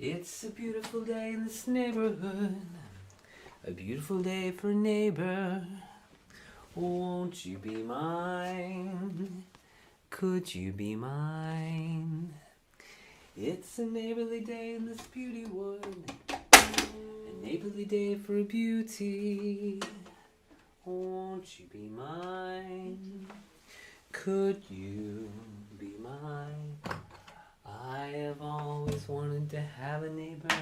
It's a beautiful day in this neighborhood, a beautiful day for a neighbor. Won't you be mine? Could you be mine? It's a neighborly day in this beauty wood, a neighborly day for a beauty. Won't you be mine? Could you be mine? I have always wanted to have a neighbor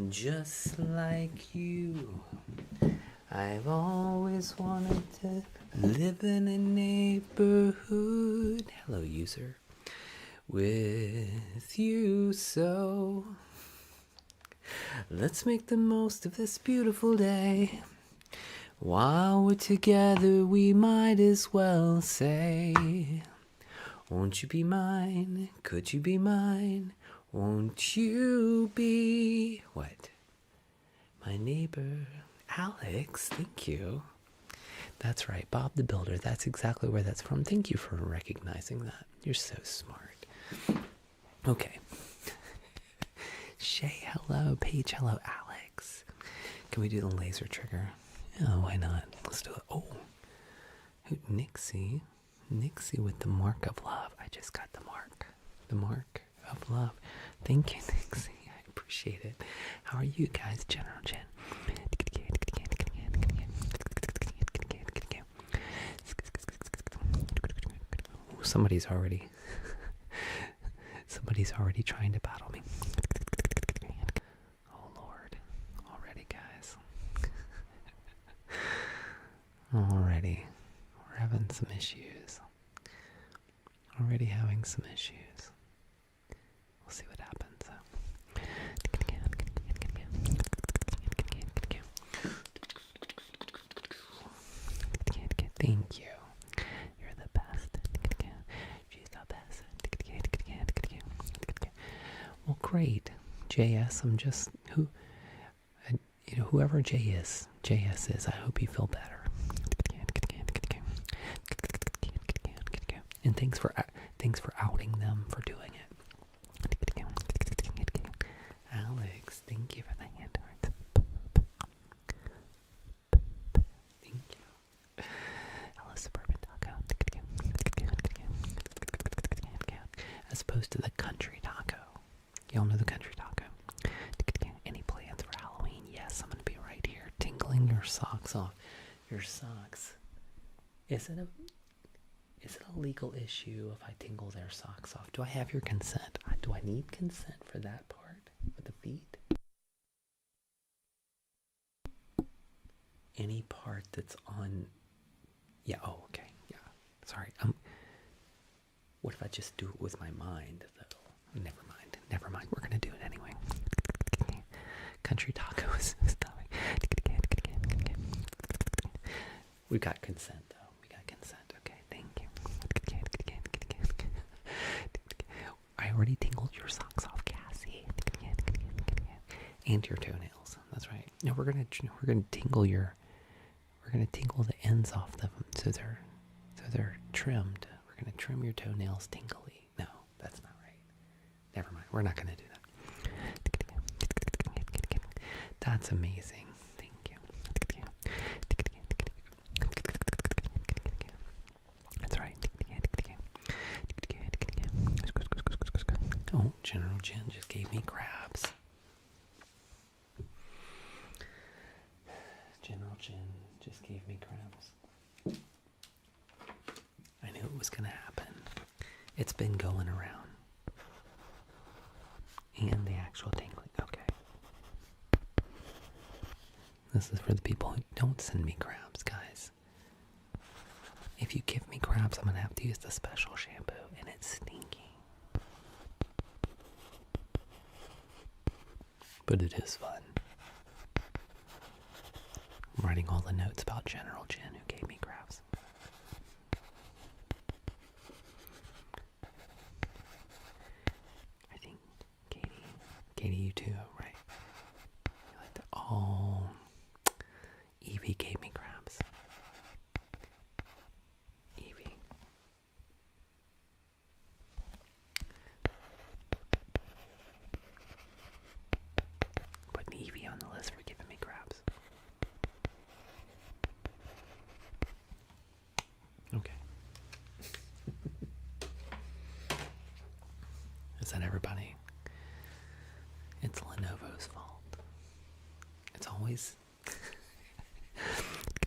just like you. I've always wanted to live in a neighborhood, hello user, with you. So let's make the most of this beautiful day. While we're together, we might as well say, won't you be mine? Could you be mine? Won't you be... what? My neighbor. Alex, thank you. That's right, Bob the Builder. That's exactly where that's from. Thank you for recognizing that. You're so smart. Okay. Shay, hello. Paige, hello. Alex. Can we do the laser trigger? Oh, why not? Let's do it. Oh. Nixie. Nixie with the mark of love. I just got the mark. The mark of love. Thank you, Nixie. I appreciate it. How are you guys, General Jen? Ooh, somebody's already trying to battle me. Oh Lord. Already, guys. Already. We're having some issues. Already having some issues. We'll see what happens. Thank you. You're the best. She's the best. Well, great. JS, I'm just whoever JS is, I hope you feel better. And thanks for outing them for doing it. Alex, thank you for the hand hearts. Thank you. Hello, Suburban Taco. As opposed to the country taco. Y'all know the country taco. Any plans for Halloween? Yes, I'm gonna be right here, tingling your socks off. Your socks. Is it a legal issue if I tingle their socks off? Do I have your consent? Do I need consent for that part? For the feet? Any part that's on... Yeah, oh, okay, yeah. Sorry. What if I just do it with my mind, though? Never mind. We're going to do it anyway. Country tacos. We got consent, though. Okay, thank you. I already tingled your socks off, Cassie. And your toenails. That's right. Now we're gonna tingle the ends off them so they're trimmed. We're gonna trim your toenails tingly. No, that's not right. Never mind. We're not gonna do that. That's amazing. Thank you. That's right. Oh, General Jen just gave me crabs. General Jen just gave me crabs. I knew it was going to happen. It's been going around. And the actual tingling. Okay. This is for the people who don't send me crabs, guys. If you give me crabs, I'm going to have to use the special shampoo, and it's stinky. But it is fun. I'm writing all the notes about General Jen, who gave me crabs. I think Katie, you too, right? You like that? Oh, Evie gave me crabs. Evie. Is that everybody? It's Lenovo's fault. It's always...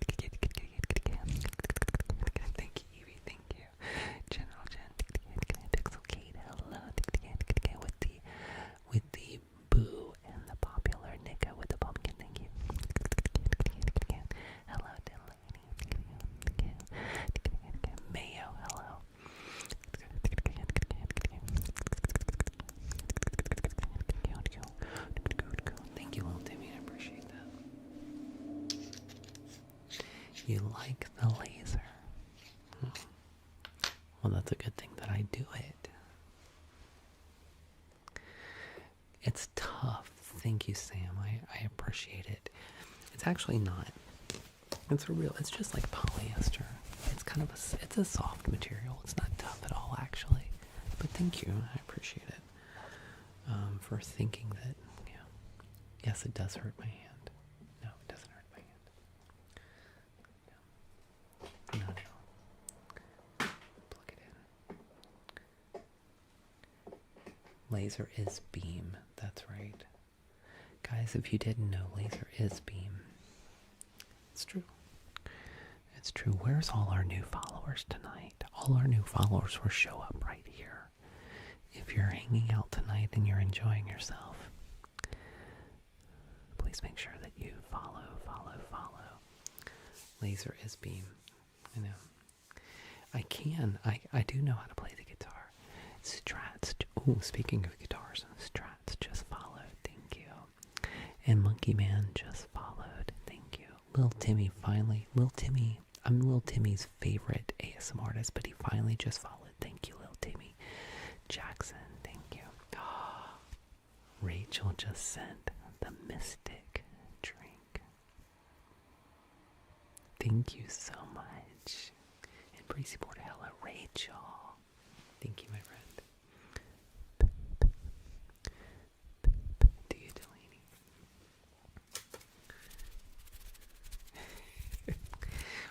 Thank you, Evie. Thank you. General Jen. Pixel Kate. Hello. With the boo and the popular Nika with the pumpkin. Thank you. Hello, Delaney. Mayo. Hello. Thank you, little Timmy. I appreciate that. You like the laser? Well, that's a good thing that I do it. It's tough. Thank you, Sam. I appreciate it. It's actually not. It's just like polyester. It's kind of it's a soft material. It's not tough at all, actually. But thank you. I appreciate it. For thinking that, yes, it does hurt my hand. No, it doesn't hurt my hand. No. Plug it in. Laser is beam. That's right. Guys, if you didn't know, laser is beam. It's true. It's true. Where's all our new followers tonight? All our new followers will show up right here. If you're hanging out tonight and you're enjoying yourself, please make sure that you follow. Laser is beam. I know. I do know how to play the guitar. Strats. Oh, speaking of guitars, Strats just followed. Thank you. And Monkey Man just followed. Thank you. Lil Timmy finally. I'm Lil Timmy's favorite ASMR artist, but he finally just followed. Thank you, Lil Timmy. Jackson, thank you. Rachel just sent the Mystic drink. Thank you so much. And Bracy Porter, hello, Rachel. Thank you, my friend. Do you, Delaney?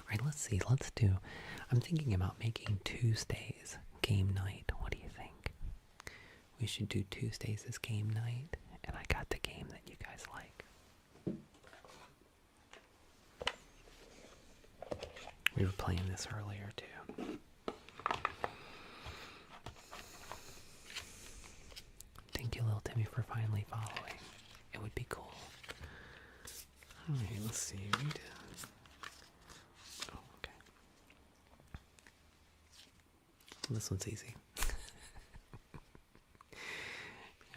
Alright, let's see. I'm thinking about making Tuesdays game night. What do you think? We should do Tuesdays as game night, and I got the game that you guys like. We were playing this earlier too. Thank you, Lil Timmy, for finally following. It would be cool. Alright, let's see. Oh, okay. This one's easy.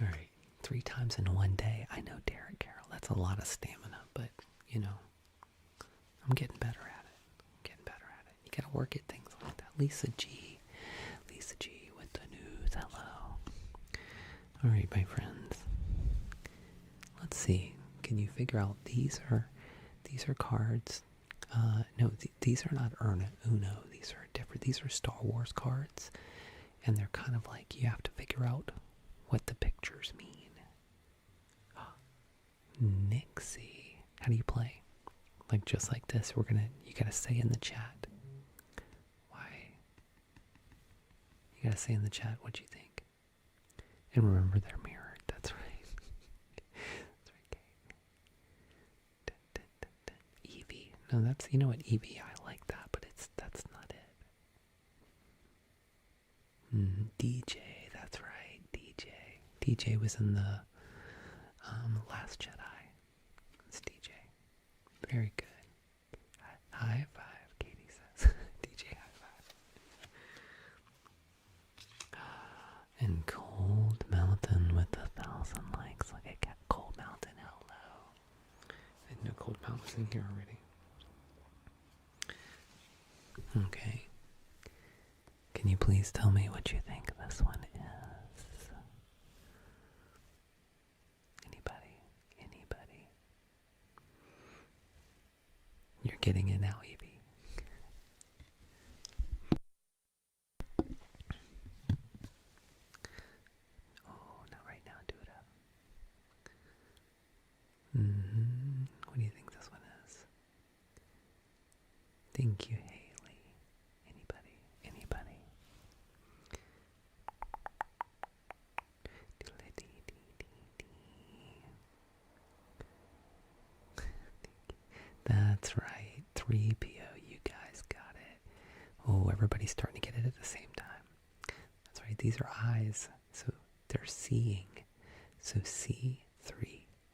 Alright, 3 times in one day. I know, Derek Carroll. That's a lot of stamina, but, I'm getting better at it. You gotta work at things like that. Lisa G with the news. Hello. Alright, my friends. Let's see. Can you figure out these are cards? No, these are not Uno. These are different. These are Star Wars cards. And they're kind of like, you have to figure out what the pictures mean. Nixie. How do you play? Like, just like this. You gotta say in the chat. Why? You gotta say in the chat what you think. And remember, they're mirrored. That's right. That's right, Evie. No, you know what, Evie, I like that, but that's not it. DJ, that's right, DJ. DJ was in the Last Jedi. It's DJ. Very good. High five, Katie says. DJ high five. And Cold Mountain with 1,000 likes. Look at Cold Mountain, hello. I didn't know Cold Mountain was in here already. Okay. Can you please tell me what you think this one is? Anybody? You're getting it now, Evie. Oh, not right now, do it up. What do you think this one is? Thank you, Haley. Anybody? 3PO. You guys got it. Oh, everybody's starting to get it at the same time. That's right. These are eyes. So they're seeing. So C3.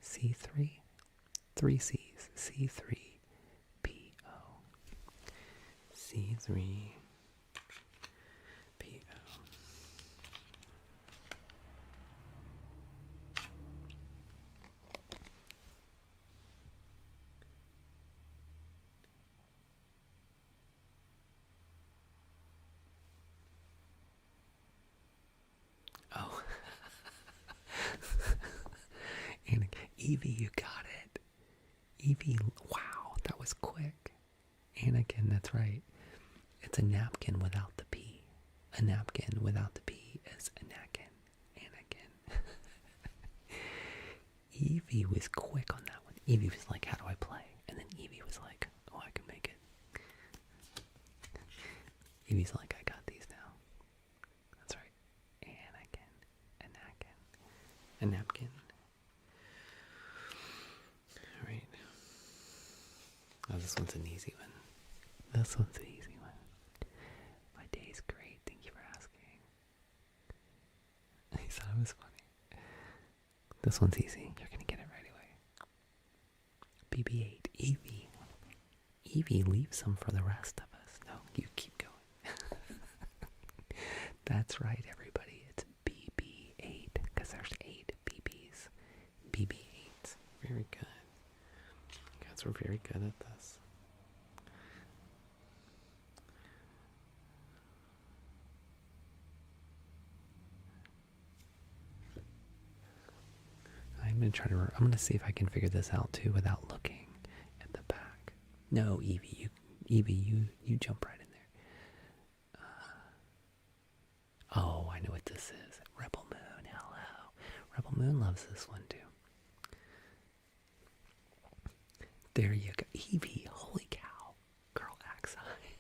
C3. 3 C's. C3PO. C3PO. Oh. And Evie, you got it. Evie, wow, that was quick. Anakin, that's right. It's a napkin without the P. A napkin without the P is Anakin. Anakin. Evie was quick on that one. Evie was like, how do I play? And then Evie was like, oh, I can make it. Evie's like, I got these now. That's right. Anakin. Anakin. A napkin. Alright. Oh, this one's an easy one. This one's an easy one. My day's great. Thank you for asking. He thought it was funny. This one's easy. You're gonna get it right away. BB-8. Evie. Evie leaves some for the rest of us. No, you keep going. That's right, everybody. It's BB-8 because there's 8 BBs. BB-8. Very good. You guys were very good at this. I'm gonna see if I can figure this out too without looking at the back. No, Evie, you jump right in there. Oh, I know what this is. Rebel Moon, hello. Rebel Moon loves this one too. There you go, Evie. Holy cow, girl acts high.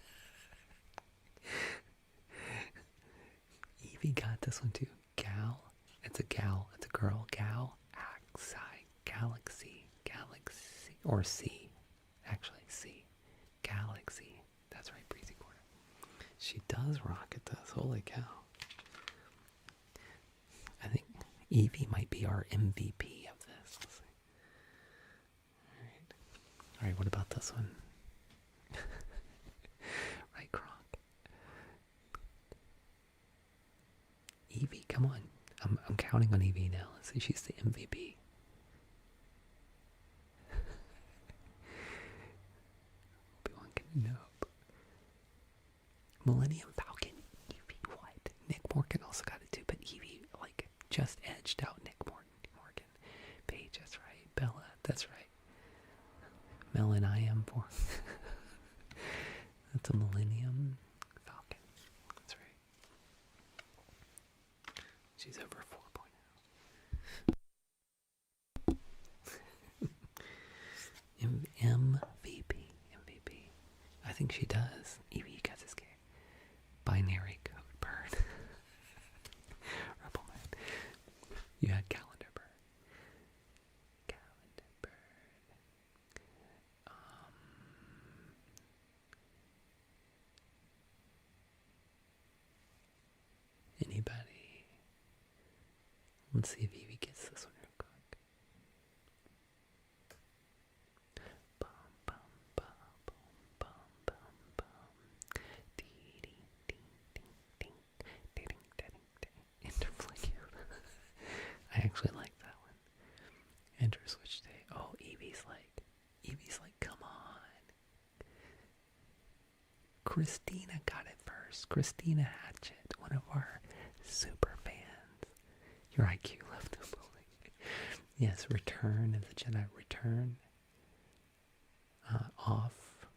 Evie got this one too. Gal, it's a gal, it's a girl. Gal. Galaxy, or C, actually C, Galaxy. That's right, Breezy Quarter. She does rock at this. Holy cow! I think Evie might be our MVP of this. Let's see. All right. What about this one? Right, Kronk. Evie, come on. I'm counting on Evie now. Let's see, she's the MVP. Nope. Millennium Falcon. Evie, what? Nick Morgan also got it too, but Evie, like, just edged out Nick Morgan. Paige, that's right. Bella, that's right. Mel and I am for. That's a Millennium Falcon. That's right. She's over 4.0. MVP. I think she does. Evie gets this game. Binary Code Bird. Rebel Man. You had Calendar Bird. Anybody? Let's see if Evie gets this one real quick. Bum, bum, bum, bum, bum, bum, bum. Dee, dee, dee, ding, ding, ding, ding, ding, ding. Interplay. I actually like that one. Enter switch day. Oh, Evie's like, come on. Christina got it first. Christina Hatchett, one of our super fans. Your IQ left the building. Yes, Return of the Jedi. Return. Off.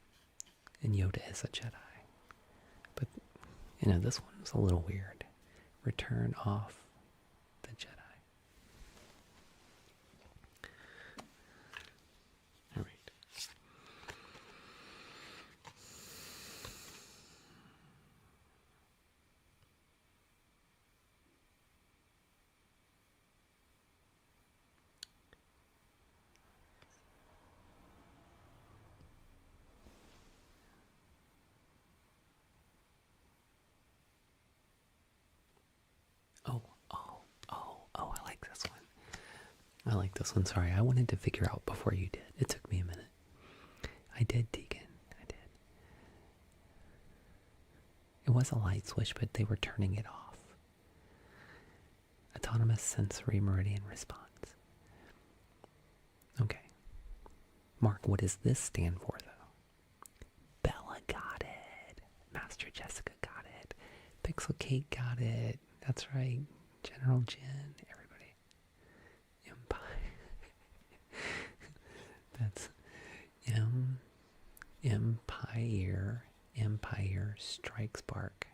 And Yoda is a Jedi. But, this one was a little weird. Return off the Jedi. All right. I like this one. Sorry, I wanted to figure out before you did. It took me a minute. I did, Deacon. I did. It was a light switch, but they were turning it off. Autonomous sensory meridian response. Okay. Mark, what does this stand for, though? Bella got it. Master Jessica got it. Pixel Kate got it. That's right. General Jen. Everybody. Empire. That's Empire. Empire Strikes Bark.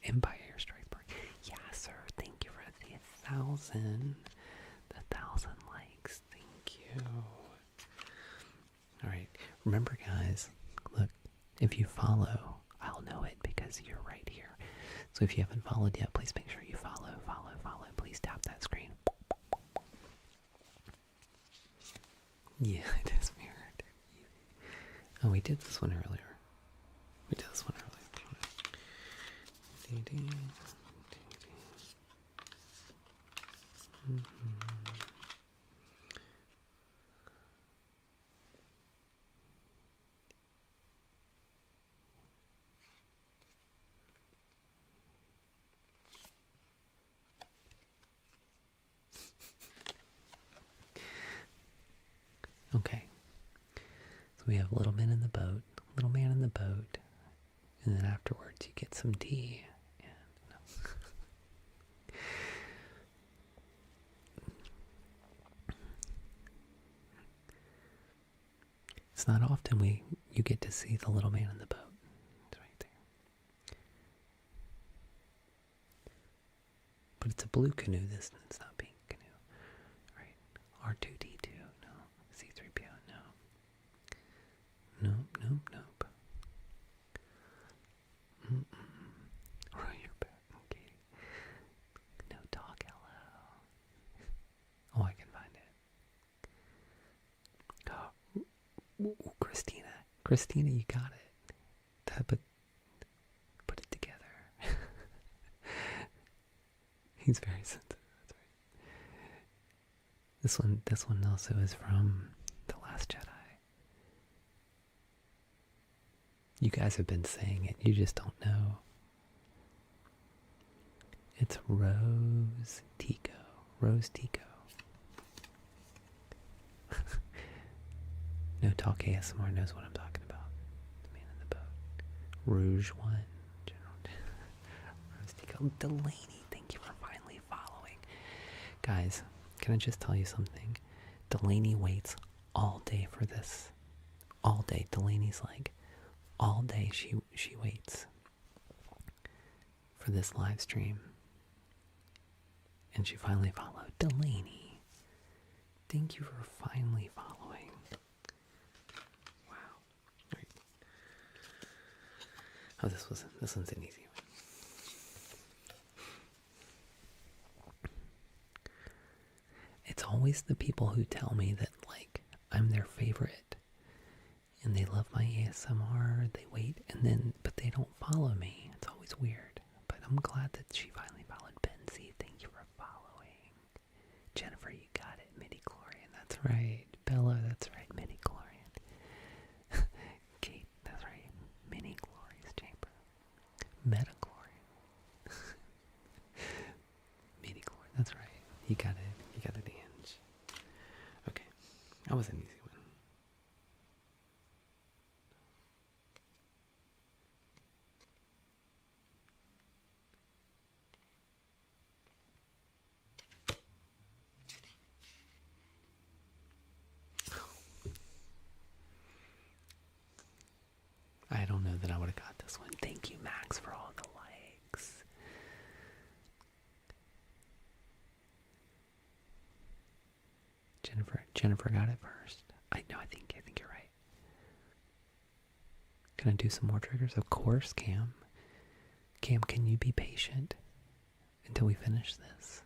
Empire Strikes Bark. Yeah, sir. Thank you for the 1,000. The 1,000 likes. Thank you. Alright. Remember, guys, look, if you follow, I'll know it because you're right here. So if you haven't followed yet, please make sure you follow. Please tap that screen. Yeah, it is mirrored. Oh, we did this one earlier. Okay. So we have Little Man in the Boat, and then afterwards you get some tea. It's not often you get to see the Little Man in the Boat. It's right there. But it's a blue canoe, it's not pink canoe. Right. R2D2, no. C3PO, no. Nope. Right, you're back. Okay. No talk, hello. Oh, I can find it. Oh, Christina, you got it. Put it together. He's very sensitive. That's right. This one also is from The Last Jedi. You guys have been saying it. You just don't know. It's Rose Tico. No Talk ASMR knows what I'm talking about. The Man in the Boat. Rouge One. General Rose Tico. Delaney, thank you for finally following. Guys, can I just tell you something? Delaney waits all day for this. All day. Delaney's like, all day she waits for this live stream. And she finally followed. Delaney, thank you for finally following. Wow. Right. Oh, this one's an easy one. It's always the people who tell me that, like, I'm their favorite and they love my ASMR, they wait, but they don't follow me. It's always weird. But I'm glad that she finally followed. Benzie, thank you for following. Jennifer, you got it. Midi-chlorian, that's right. Bella, that's right. Midi-chlorian. Kate, that's right. Mini-glorious chamber. Meta-chlorian. Midi-chlorian, that's right. You got it. Ange. Okay. That was an easy one. I don't know that I would have got this one. Thank you, Max, for all the likes. Jennifer got it first. I think you're right. Can I do some more triggers? Of course, Cam. Cam, can you be patient until we finish this?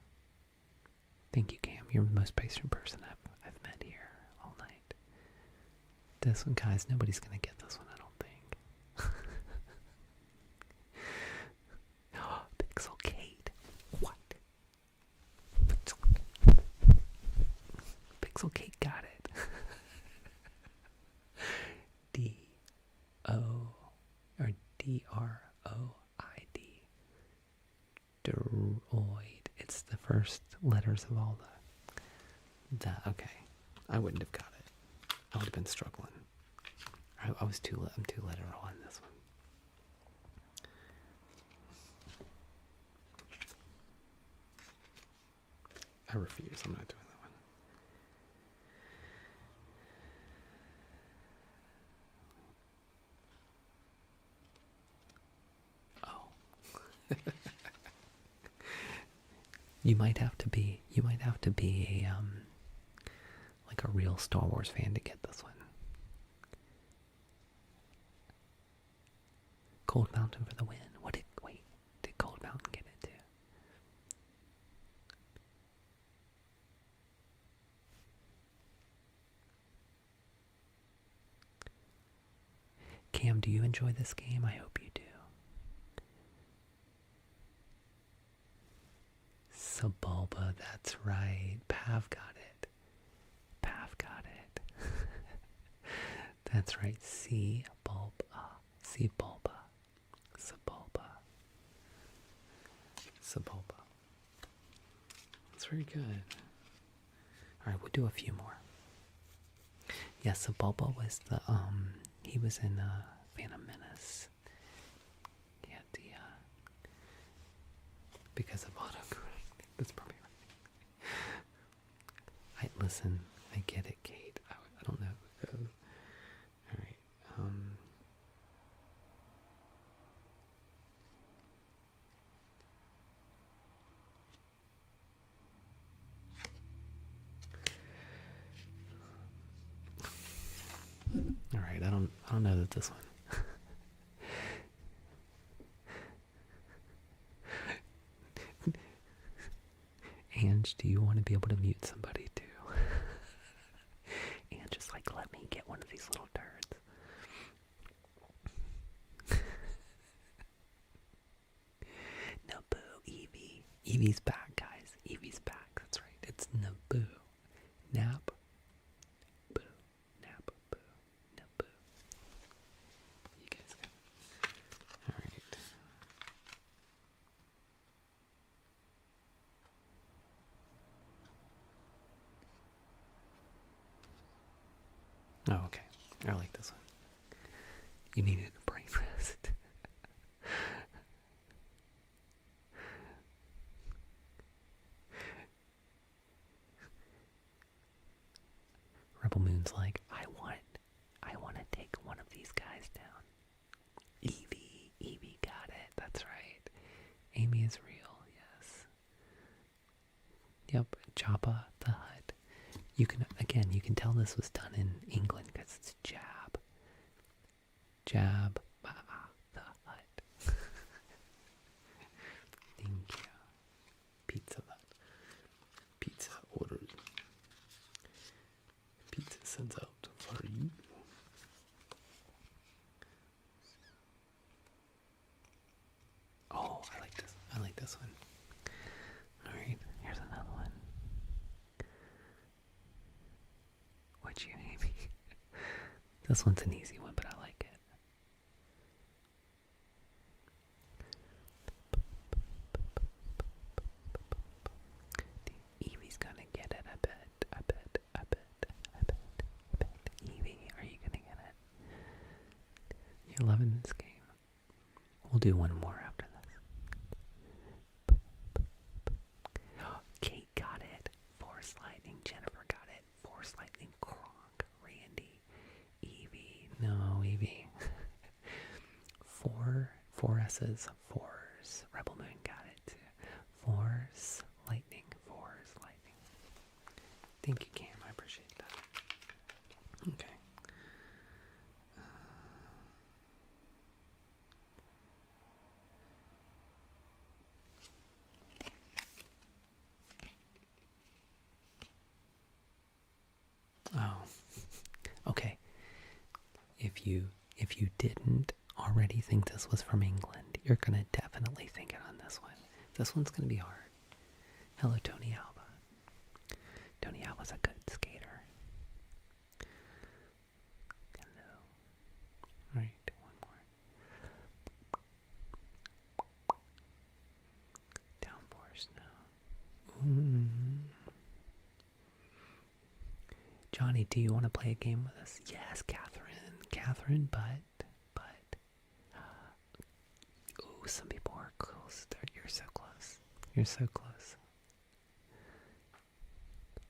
Thank you, Cam. You're the most patient person I've met here all night. This one, guys, nobody's gonna get this one, I don't think. Pixel Kate. What? Pixel Cake got it. D-O or D-R-O-I-D. Droid. It's the first letters of all the. Okay. I wouldn't have got it. I would have been struggling. I'm too literal on this one. I refuse. I'm not doing that one. Oh. You might have to be a like a real Star Wars fan to get this one. Cold Mountain for the win. Did Cold Mountain get it too? Cam, do you enjoy this game? I hope you do. Sebulba, that's right. Pav got it. That's right. Sebulba. That's very good. Alright, we'll do a few more. Yes, Sebulba was the, he was in, Phantom Menace. He had the, because of autocorrect. That's probably right. Listen, I get it, Kate. I don't know. Alright, Alright, I don't know that this one. Ange, do you want to be able to mute somebody too? And just like, let me get one of these little turds. Naboo, Eevee. Eevee's back, guys. Eevee's back. That's right. It's Naboo. Nap. Boo. Nap. Boo. Naboo. You guys got it. Alright. Oh, okay. I like this one. You needed a brain rest. Rebel Moon's like, I want to take one of these guys down. Eevee got it. That's right. Amy is real. Yes. Yep. Jabba the Hutt. You can tell this was done in England because it's Jab. Jab the Hutt. Thank you. Pizza Hut. Pizza orders. Pizza sends out for you. Oh, I like this. I like this one. Alright, here's another one. Would you, Amy? This one's an easy one, but I like it. Eevee's gonna get it, I bet. Eevee, are you gonna get it? You're loving this game. We'll do one more after this. Kate got it. Force Lightning. Jennifer got it. Force Lightning. Kronk. Randy. Eevee. No, Eevee. Four S's. Force. Rebel Moon got it. Force Lightning. Force Lightning. Thank you, Cam. I appreciate that. Okay. Oh, okay. If you didn't already think this was from England, you're gonna definitely think it on this one. This one's gonna be hard. Hello, Tony Alba. Tony Alba's a good skater. Johnny, do you want to play a game with us? Yes, Catherine, but ooh, some people are close. You're so close. You're so close.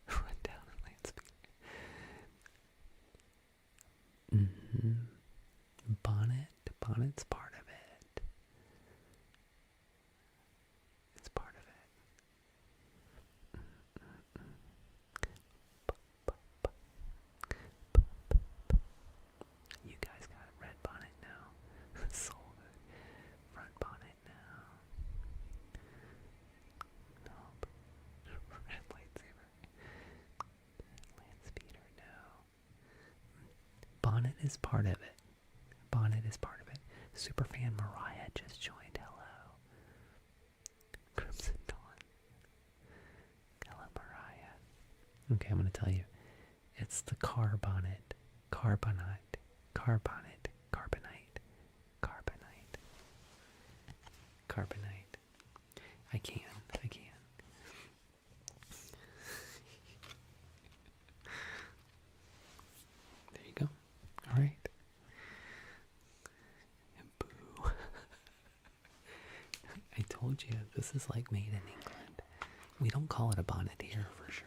Run down and land speed. Bonnet's part of it. It's part of it. You guys got a red bonnet now. Sold it. Front bonnet now. Nope. Red lightsaber. Land speeder, no. Bonnet is part of it. Superfan Mariah just joined. Hello. Crimson Dawn. Hello, Mariah. Okay, I'm going to tell you. It's the carbonite. Carbonite. I can. There you go. All right. Boo. I told you, this is like made in England. We don't call it a bonnet here for sure.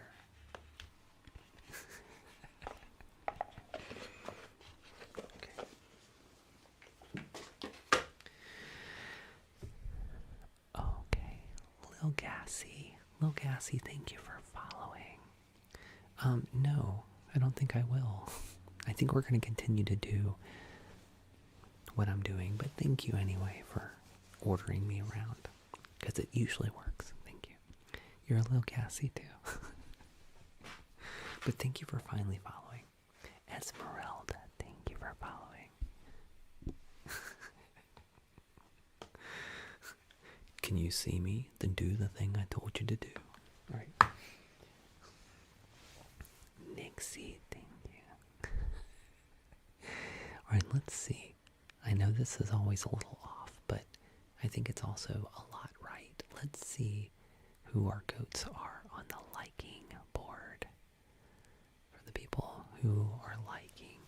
Okay. Lil Gassy, thank you for following. No, I don't think I will. I think we're going to continue to do what I'm doing, but thank you anyway for ordering me around, because it usually works. Thank you. You're a little gassy too. But thank you for finally following. Esmeralda, thank you for following. Can you see me? Then do the thing I told you to do. Alright. Nixie, thank you. Alright, let's see. I know this is always a little off, but I think it's also a lot right. Let's see who our goats are on the liking board. For the people who are liking.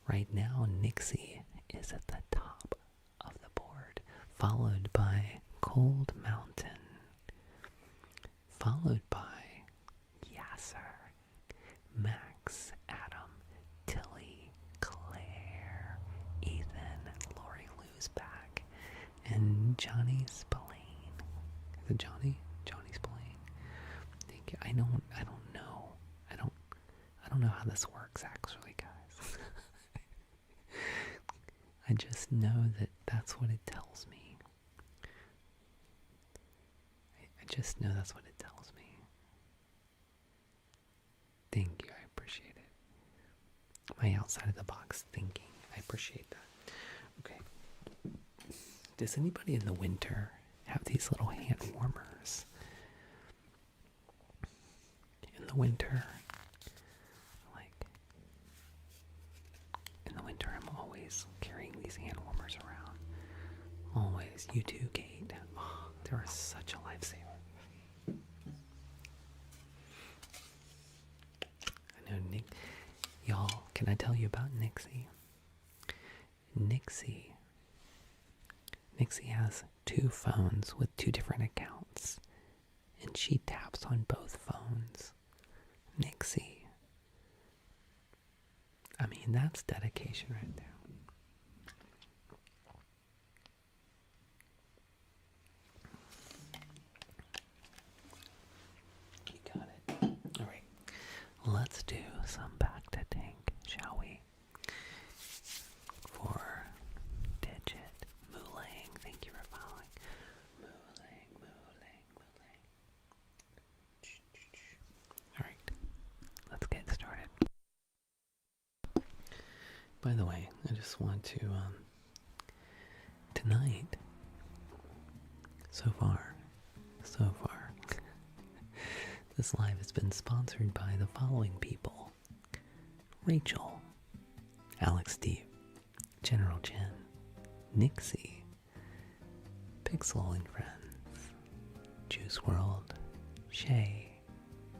Right now, Nixie is at the top of the board, followed by Cold Mountain, followed by Yasser, Max, Adam, Tilly, Claire, Ethan, Lori Lou's back, and Johnny Spillane. Is it Johnny? Johnny Spillane. Thank you. I don't know. I don't know how this works actually, guys. I just know that that's what it tells me. I just know that's what it tells me. Thank you, I appreciate it. My outside of the box thinking, I appreciate that. Okay. Does anybody in the winter have these little hand warmers? In the winter, I'm always carrying these hand warmers around. Always. You too, Kate. Oh, they are such a lifesaver. I know Nick. Y'all, can I tell you about Nixie? Nixie has 2 phones with 2 different accounts, and she taps on both phones. Nixie. I mean, that's dedication right there. You got it. All right. Let's do some back to tank, shall we? For Digit Moolang, thank you for following. Moolang. All right. Let's get started. By the way, I just want to, tonight, so far, this live has been sponsored by the following people: Rachel, Alex Steve, General Jen, Nixie, Pixel and Friends, Juice World, Shay,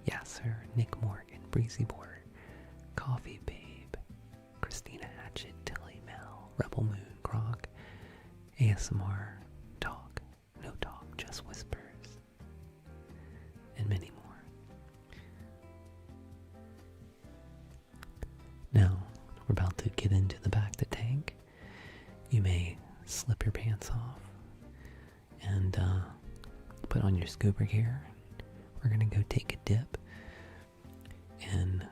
Yasser, Nick Morgan, Breezy Board, Coffee Babe, Christina Hatchet, Tilly Mel, Rebel Moon, Grok, ASMR, Talk, No Talk, Just Whispers, and many more. Now, we're about to get into the back to tank. You may slip your pants off and put on your scuba gear. We're gonna go take a dip in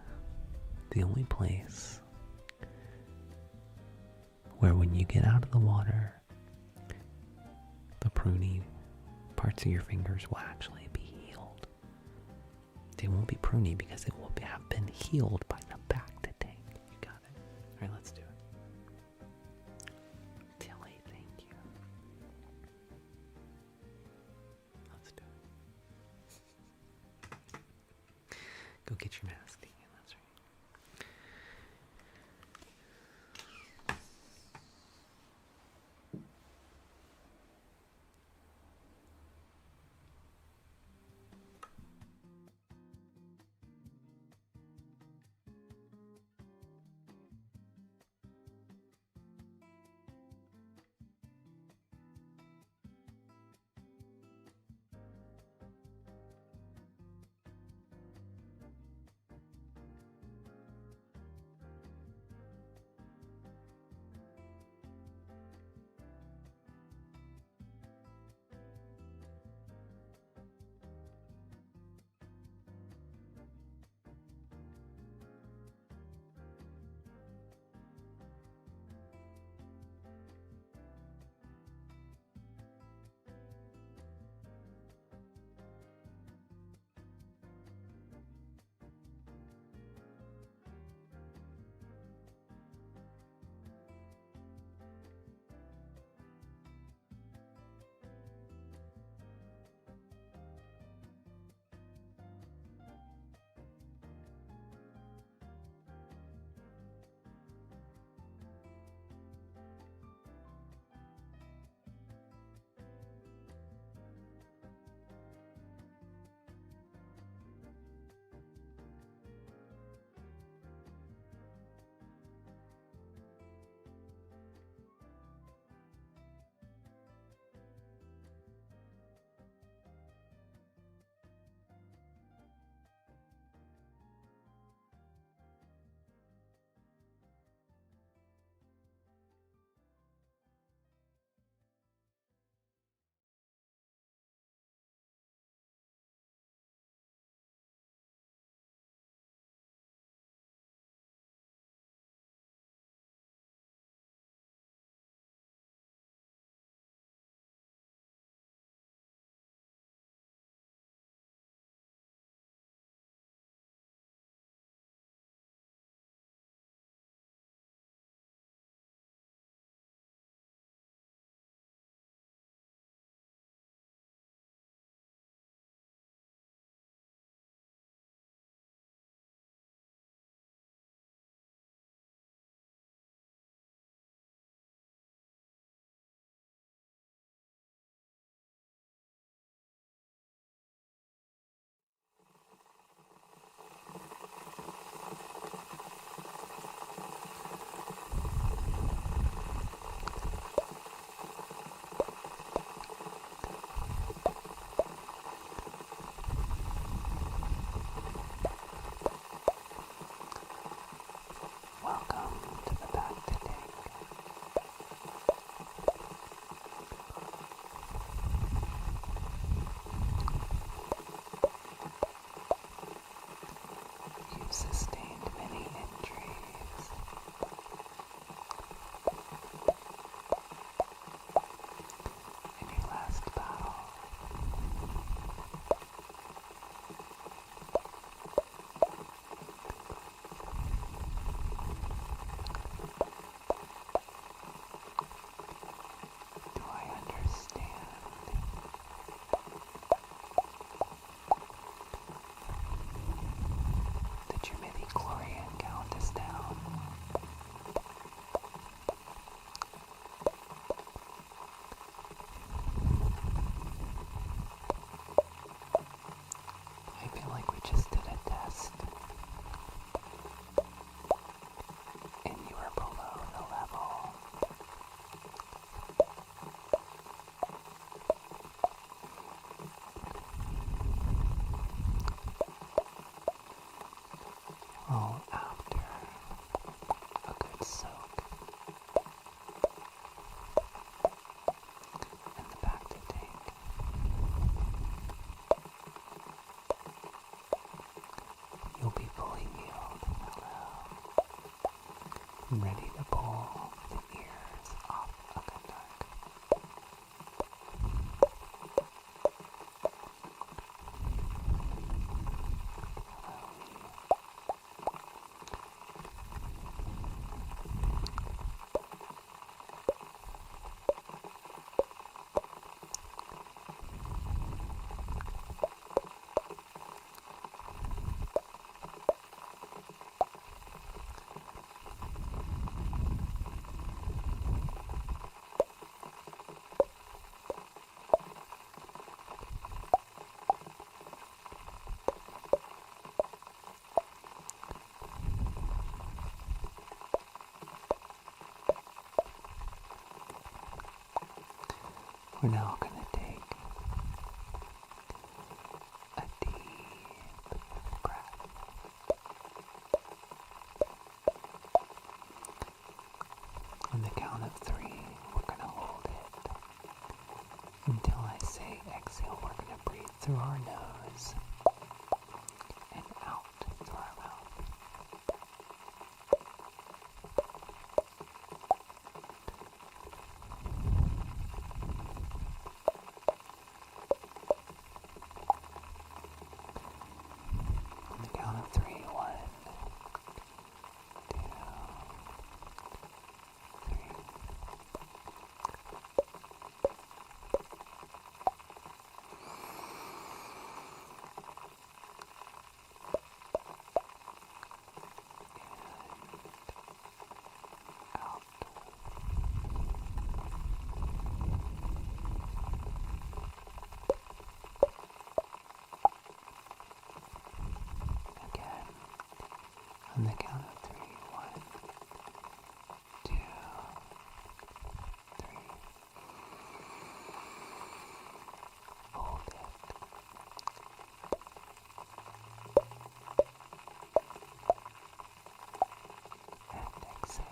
the only place where when you get out of the water, the pruny parts of your fingers will actually be healed. They won't be pruny because it will have been healed by the back to tank. You got it. Alright, let's do it. Tilly, thank you. Let's do it. Go get your mask. That's right. I'm ready to pull the ears off a good duck. We're now going to take a deep breath. On the count of 3, we're going to hold it until I say exhale. We're going to breathe through our nose and out through our mouth. On the count of 3, 1, 2, 3. Out. Again. On the count of 3, 1, 2, 3. Hold it. And exhale.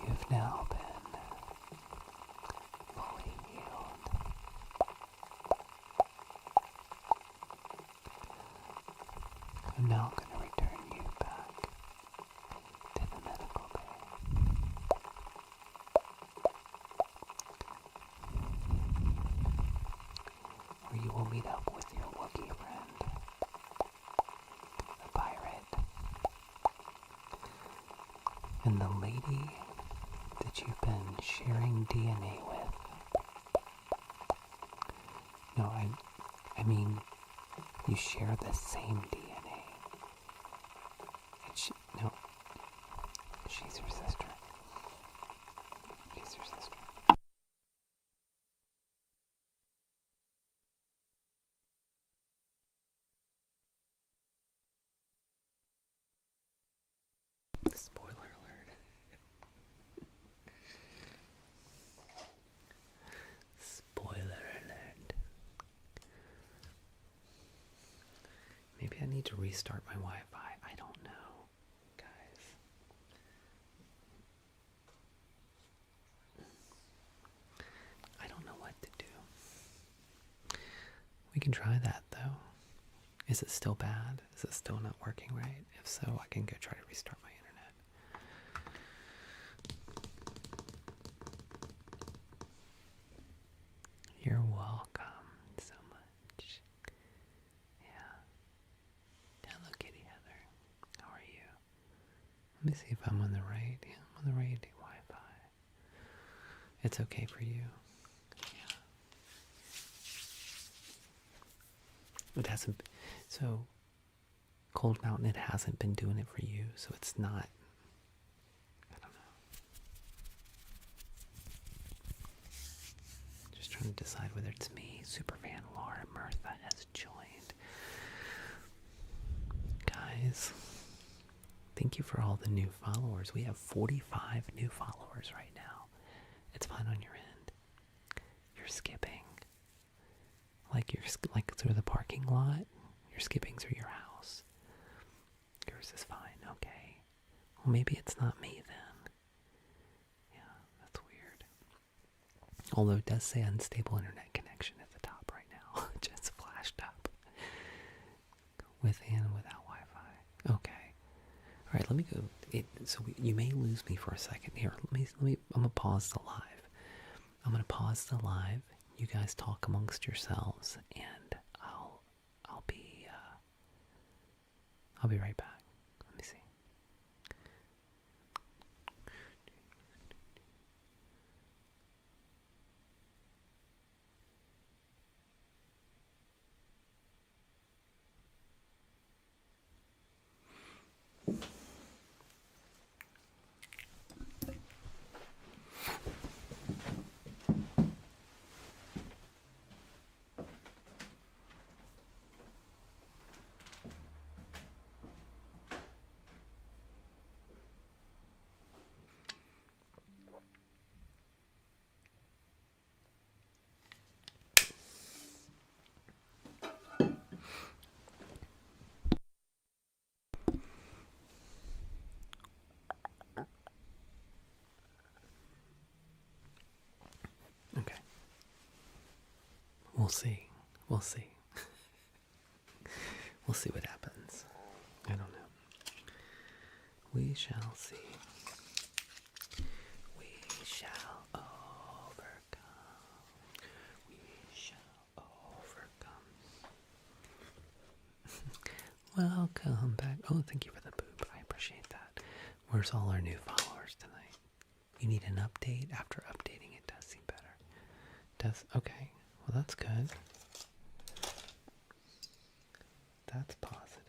You've now been fully healed. I'm now going to return you back to the medical bay, where you will meet up with your Wookiee friend, the pirate, and the lady that you've been sharing DNA with. No, I mean, you share the same DNA. No, she's your sister. She's your sister. Spoiler alert. Spoiler alert. Maybe I need to restart my Wi-Fi. I don't know, guys. I don't know what to do. We can try that, though. Is it still bad? Is it still not working right? If so, I can go try to restart my internet. You're welcome so much. Yeah. Hello, Kitty Heather. How are you? Let me see if I'm on the right. Yeah, I'm on the right Wi-Fi. It's okay for you. Yeah. It hasn't. So, Cold Mountain, it hasn't been doing it for you, so it's not. I don't know. Just trying to decide whether it's me, Superfan, Laura, Mirtha has joined. Guys, thank you for all the new followers. We have 45 new followers right now. It's fine on your end. You're skipping. Like through the parking lot. You're skipping through your house. You're yours is fine. Okay. Well, maybe it's not me then. Yeah, that's weird. Although it does say unstable internet connection at the top right now. Just flashed up. With and without Wi-Fi. Okay. All right, let me go. You may lose me for a second here. I'm gonna pause the live. I'm gonna pause the live. You guys talk amongst yourselves, and I'll be right back. Let me see. Okay. We'll see. We'll see. We'll see what happens. I don't know. We shall see. We shall overcome. We shall overcome. Welcome back. Oh, thank you for the boop. I appreciate that. Where's all our new followers tonight? You need an update? After updating, it does seem better. Does? Okay. Well, that's good. That's positive.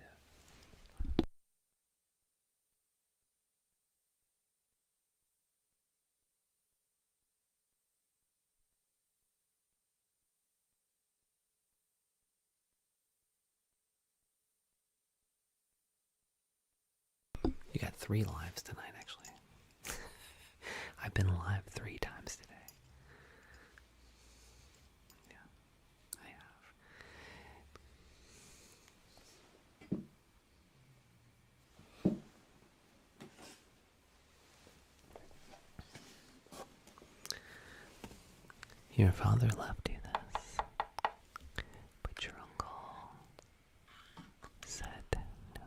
You got 3 lives tonight, actually. I've been live 3 times today. Yeah, I have. Your father left you this, but your uncle said no.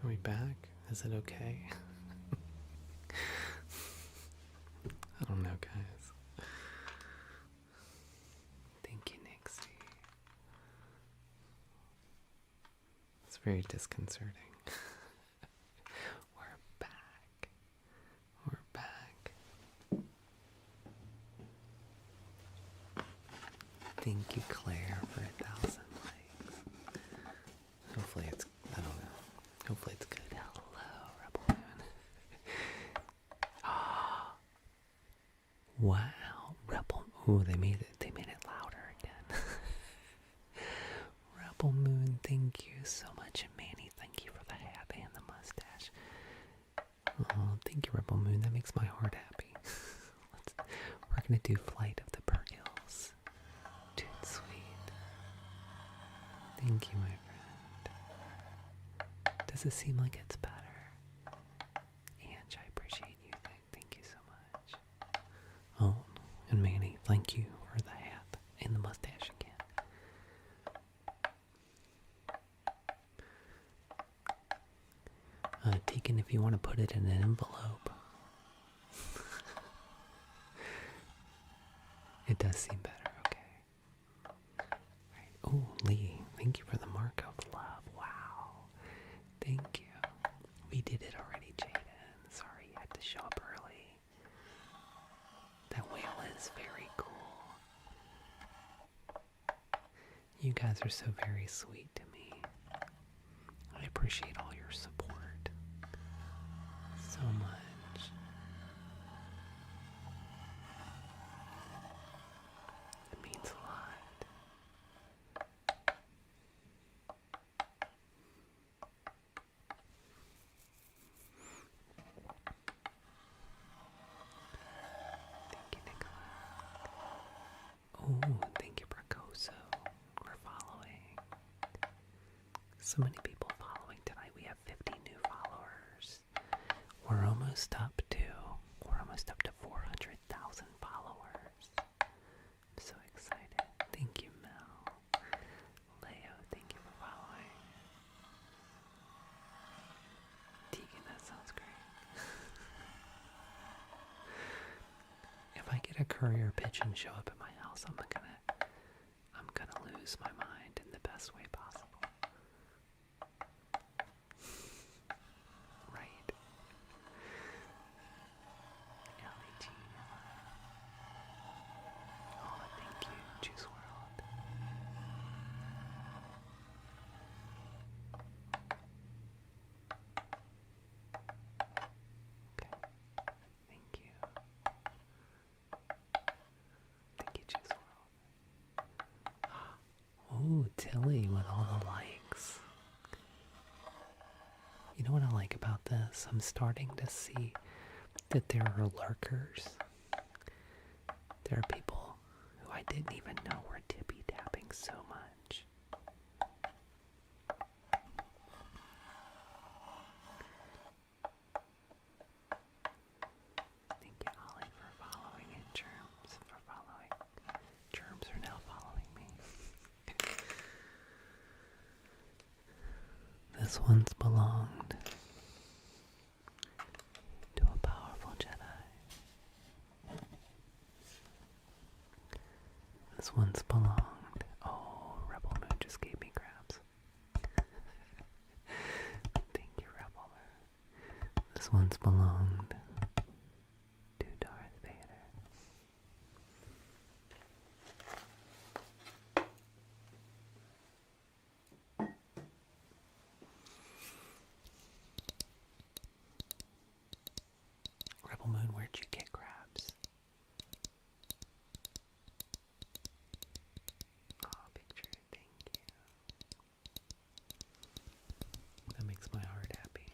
Are we back? Is it okay? I don't know, guys. Thank you, Nixie. It's very disconcerting. We're back. We're back. Thank you, Claire, for 1,000 likes. Hopefully it's, I don't know. Hopefully it's good. Hello, Rebel Moon. Wow, Rebel. Ooh, they made it. They made it louder again. Rebel Moon, thank you so much, and Manny, thank you for the hat and the mustache. Oh, thank you, Rebel Moon. That makes my heart happy. We're gonna do Flight of the Pergils. Dude, sweet. Thank you, my friend. Does it seem like it's better? Ange, I appreciate you. Thank you so much. Oh, and Manny, thank you for the hat and the mustache again. Tegan, if you want to put it in an envelope. It does seem better, okay. Right. Oh, Lee, thank you for the mark of love. Wow. Thank you. We did it already, Jaden. Sorry you had to show up early. That whale is very cool. You guys are so very sweet to me. I appreciate all your support so much. It means a lot. Thank you, Nicola. Oh, thank you, Bracoso, for following. So many people following tonight. We have 50 new followers. We're almost up to 400,000 followers. I'm so excited. Thank you, Mel. Leo, thank you for following. Tegan, that sounds great. If I get a courier pigeon show up at my house, I'm gonna lose my mind in the best way possible. Right. LAT. Oh, thank you, Juice World. Okay. Thank you. Thank you, Juice World. Oh, Tilly with all the likes. You know what I like about this? I'm starting to see that there are lurkers. There are people who I didn't even know were tippy tapping so much. Thank you, Ollie, for following, and Germs for following. Germs are now following me. This once belonged to a powerful Jedi. This once belonged. Oh, Rebel Moon just gave me crabs. Thank you, Rebel Moon. This once belonged to Darth Vader. Rebel Moon, where'd you get crabs? Oh, picture, thank you. That makes my heart happy.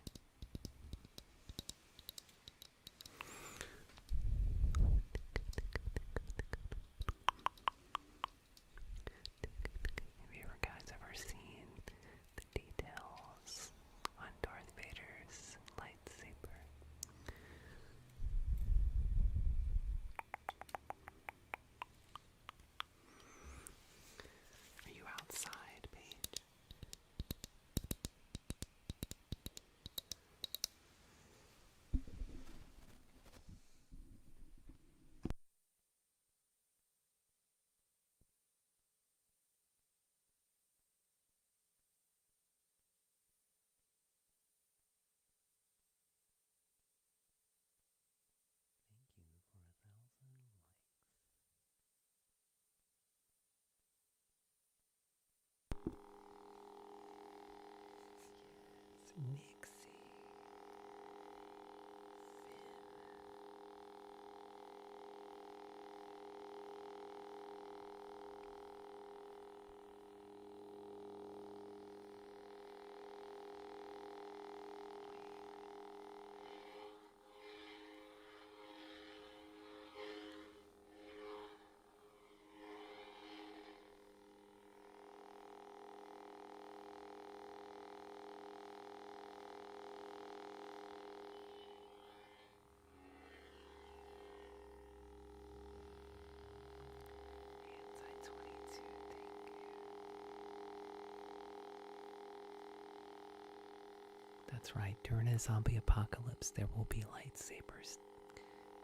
That's right. During a zombie apocalypse, there will be lightsabers.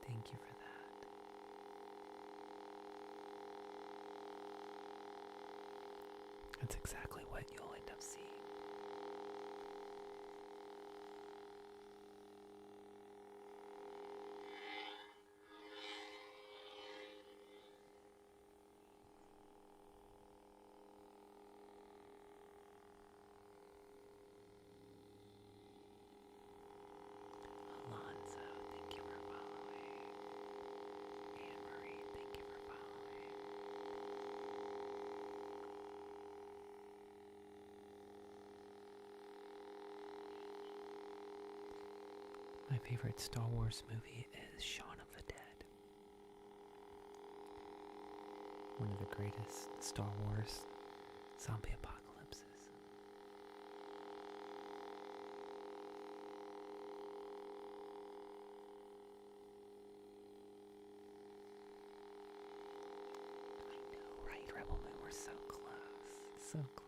Thank you for that. That's exactly what you'll end up seeing. Alonzo, thank you for following. Anne-Marie, thank you for following. My favorite Star Wars movie is Shaun of the Dead. One of the greatest Star Wars zombie apocalypses. I know, right? Rebel Moon, we're so close. So close.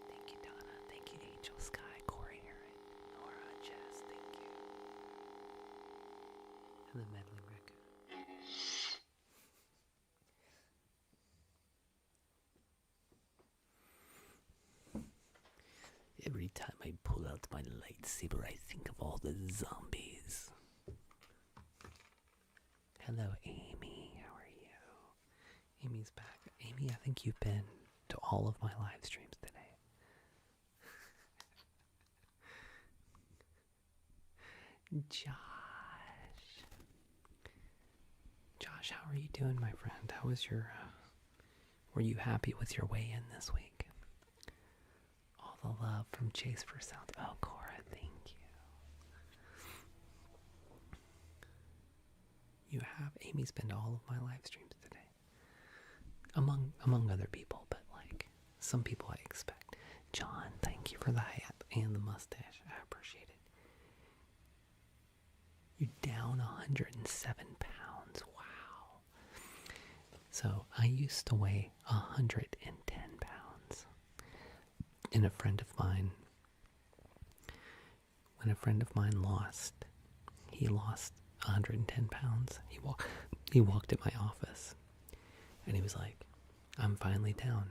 Thank you, Donna. Thank you, Angel Sky, Corey, Aaron, Nora, Jess. Thank you. And the meddling raccoon. Every time I pull out my lightsaber, I think of all the zombies. Hello, Amy. How are you? Amy's back. Amy, I think you've been to all of my live streams today. Josh. Josh, how are you doing, my friend? How was your, were you happy with your weigh-in this week? All the love from Chase for Sound. Oh, Cora, thank you. You have. Amy's been to all of my live streams today. Among other people, but like, some people I expect. John, thank you for the hat and the mustache. I appreciate it. You're down 107 pounds. Wow. So I used to weigh 110 pounds. And a friend of mine, when a friend of mine lost 110 pounds, he walked in my office and he was like, I'm finally down.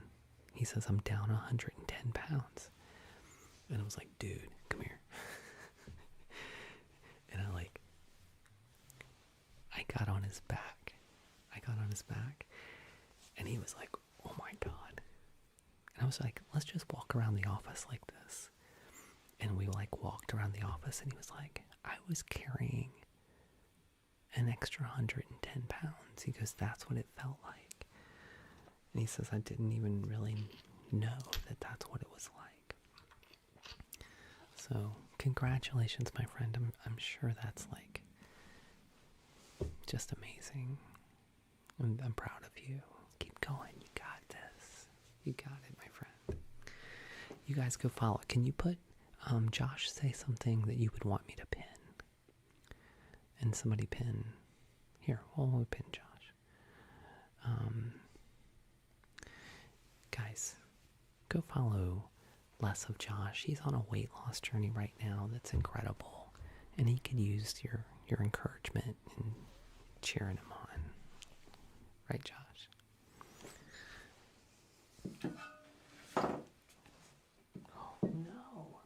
He says, I'm down 110 pounds. And I was like, dude, come here. And I got on his back. And he was like, oh my God. And I was like, let's just walk around the office like this. And we like walked around the office and he was like, I was carrying an extra 110 pounds. He goes, that's what it felt like. And he says, I didn't even really know that that's what it was like. So congratulations, my friend. I'm sure that's like just amazing. I'm proud of you. Keep going. You got this. You got it, my friend. You guys go follow. Can you put, Josh, say something that you would want me to pin? And somebody pin. Here, we'll pin Josh. Guys, go follow Less of Josh. He's on a weight loss journey right now that's incredible. And he could use your encouragement and cheering him on. Right, Josh? Oh, no.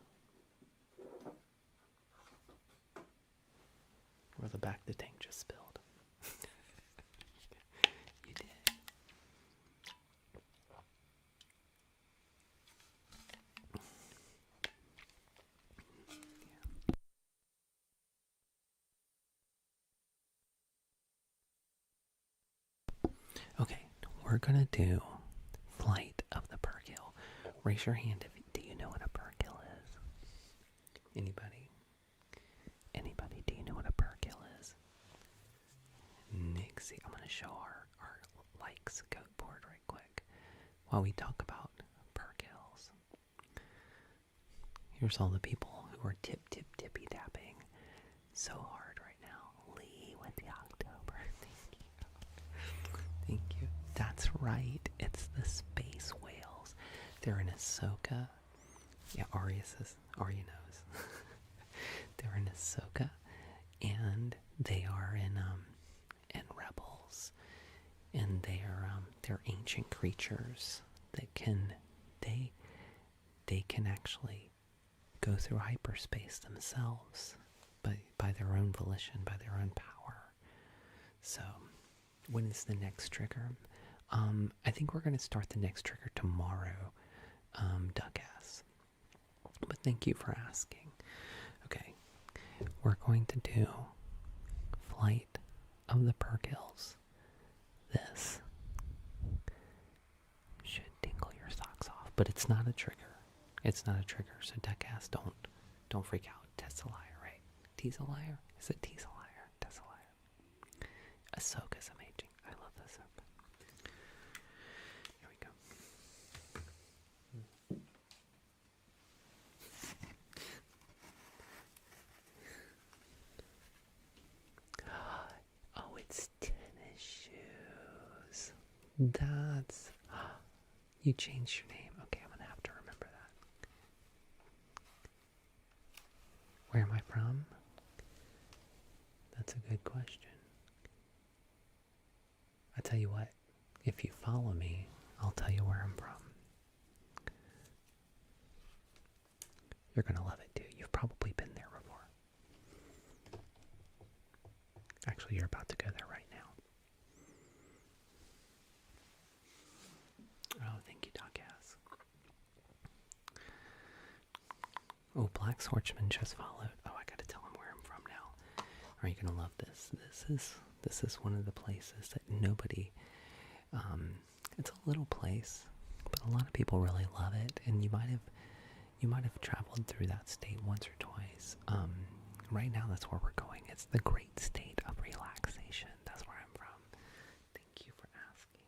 Or the back of the tank just spilled. You did. Okay, we're gonna do Flight of the Purrgil. Raise your hand if do you know what a Purrgil is? Anybody? Do you know what a Purrgil is? Nixie, I'm gonna show our while we talk about Perk Hills. Here's all the people who are tippy tapping so hard right now. Lee with the October. Thank you. Thank you. That's right. It's the space whales. They're in Ahsoka. Yeah, Arya knows. They're in Ahsoka, and they are in Rebels, and they're ancient creatures that can actually go through hyperspace themselves, by their own volition, by their own power. So, when is the next trigger? I think we're going to start the next trigger tomorrow, Duckass. But thank you for asking. Okay, we're going to do Flight of the Perk Hills. This should tinkle your socks off, but it's not a trigger. It's not a trigger, so Duckass, don't freak out. Tess a liar, right? T's a liar? Is it T's a liar? Tess a liar. Ahsoka's amazing. I love Ahsoka. Here we go. Oh, it's tennis shoes. That's... You changed your name. Okay, I'm gonna have to remember that. Where am I from? That's a good question. I tell you what, if you follow me, I'll tell you where I'm from. You're gonna love it too. You've probably been there before. Actually, you're about to go there right now. Oh, thank you, Doc Ass. Oh, Black Swordsman just followed. Oh, I gotta tell him where I'm from now. Are you gonna love this? This is one of the places that nobody. It's a little place, but a lot of people really love it, and you might have traveled through that state once or twice. Right now, that's where we're going. It's the great state of relaxation. That's where I'm from. Thank you for asking.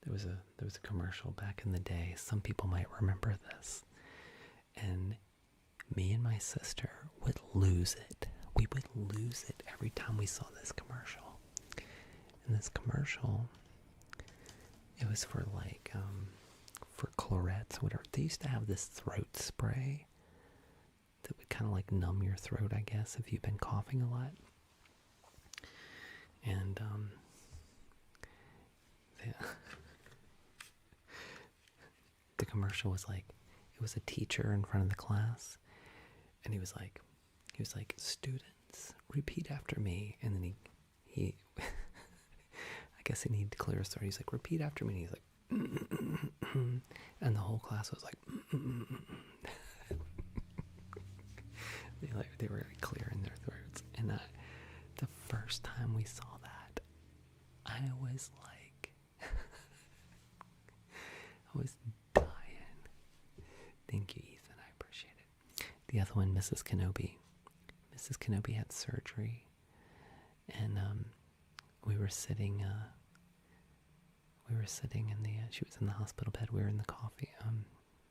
there was a commercial back in the day. Some people might remember this. And me and my sister would lose it. We would lose it every time we saw this commercial. And this commercial, it was for like, for Clorettes or whatever. They used to have this throat spray that would kind of like numb your throat, I guess, if you've been coughing a lot. And, the commercial was like, it was a teacher in front of the class, and he was like, students, repeat after me. And then he I guess he needed to clear his throat. He's like, repeat after me. And he's like, and the whole class was like, they were like clearing their throats. And the first time we saw that, I was like, I was dying. Thank you, Ethan. I appreciate it. The other one, Mrs. Kenobi. Mrs. Kenobi had surgery, and we were sitting in the. She was in the hospital bed. We were in the coffee.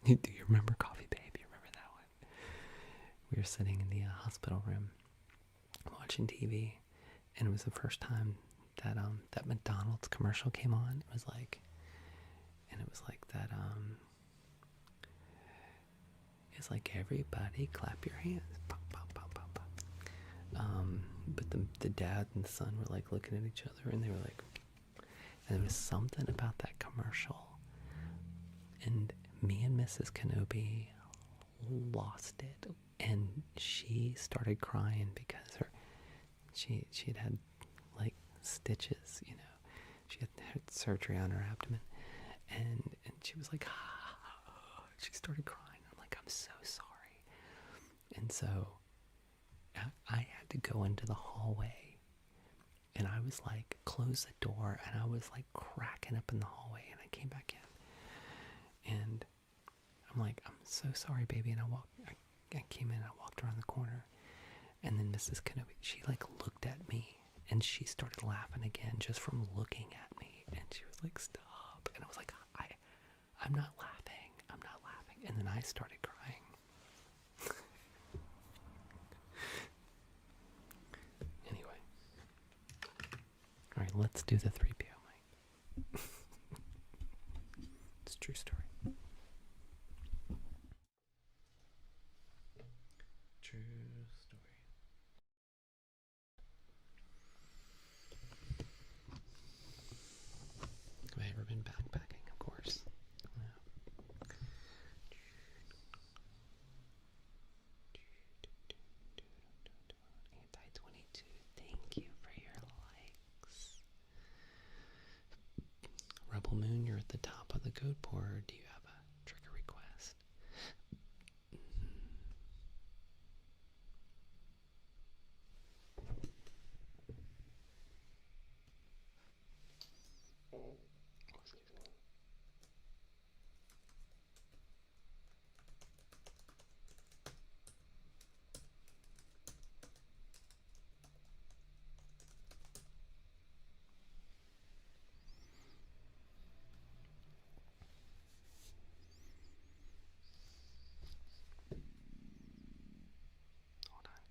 Do you remember Coffee Babe? You remember that one? We were sitting in the hospital room, watching TV, and it was the first time that that McDonald's commercial came on. It was like that. It's like, everybody clap your hands. Pop, pop, pop, pop, pop. But the dad and the son were like looking at each other, and they were like, and there was something about that commercial. And me and Mrs. Kenobi lost it. And she started crying because she had like stitches, you know. She had surgery on her abdomen. And she was like, she started crying. I'm like, I'm so sorry. And so I had to go into the hallway, and I was like, close the door, and I was like cracking up in the hallway, and I came back in, and I'm like, I'm so sorry, baby. And I came in, I walked around the corner, and then Mrs. Kenobi, she like looked at me, and she started laughing again just from looking at me, and she was like, stop. And I was like, I'm not laughing. And then I started crying. Anyway. Alright, let's do the 3PO mic. It's a true story. True story. Have I ever been backpacking? Of course. Anti-22, thank you for your likes. Rebel Moon, you're at the top of the code board. Do you have a trigger request? Excuse me. Hold on.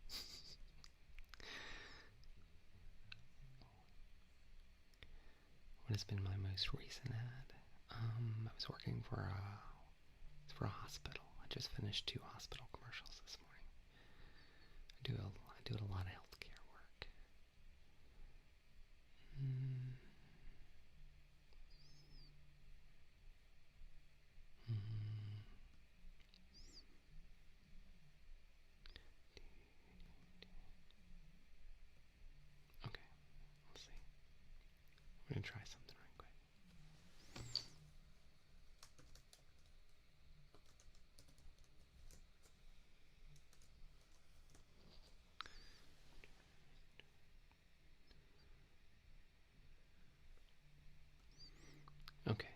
What has been my most recent ad? I was working for a hospital. I just finished 2 hospital commercials this morning. I do a lot of healthcare work. Okay, we'll see. We're gonna try something right quick. Okay.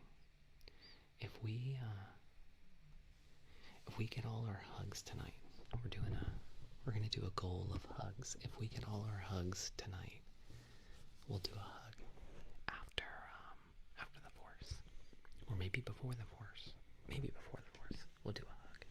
If we get all our hugs tonight, we're gonna do a goal of hugs. If we get all our hugs tonight, we'll do a hug after the force. maybe before the force. Maybe before the force. We'll do a hug.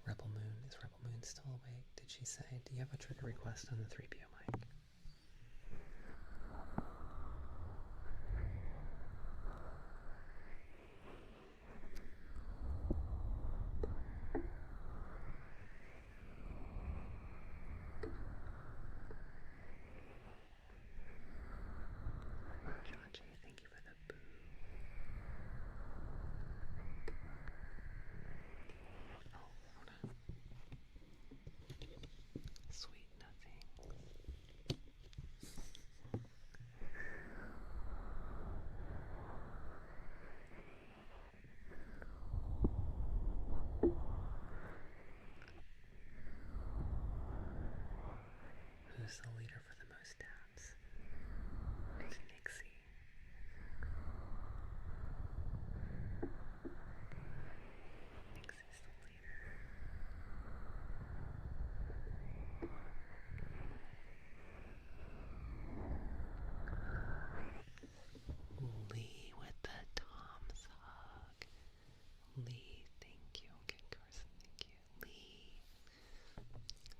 Rebel Moon, is Rebel Moon still awake? Did she say, do you have a trigger request on the 3PO mic? Chachi, thank you for the boo. Oh, hold on. Sweet nothing. Who's the leader for the most taps? It's Nixie. Nixie's the leader. Lee with the Tom's hug. Lee, thank you. Okay, Carson, thank you. Lee.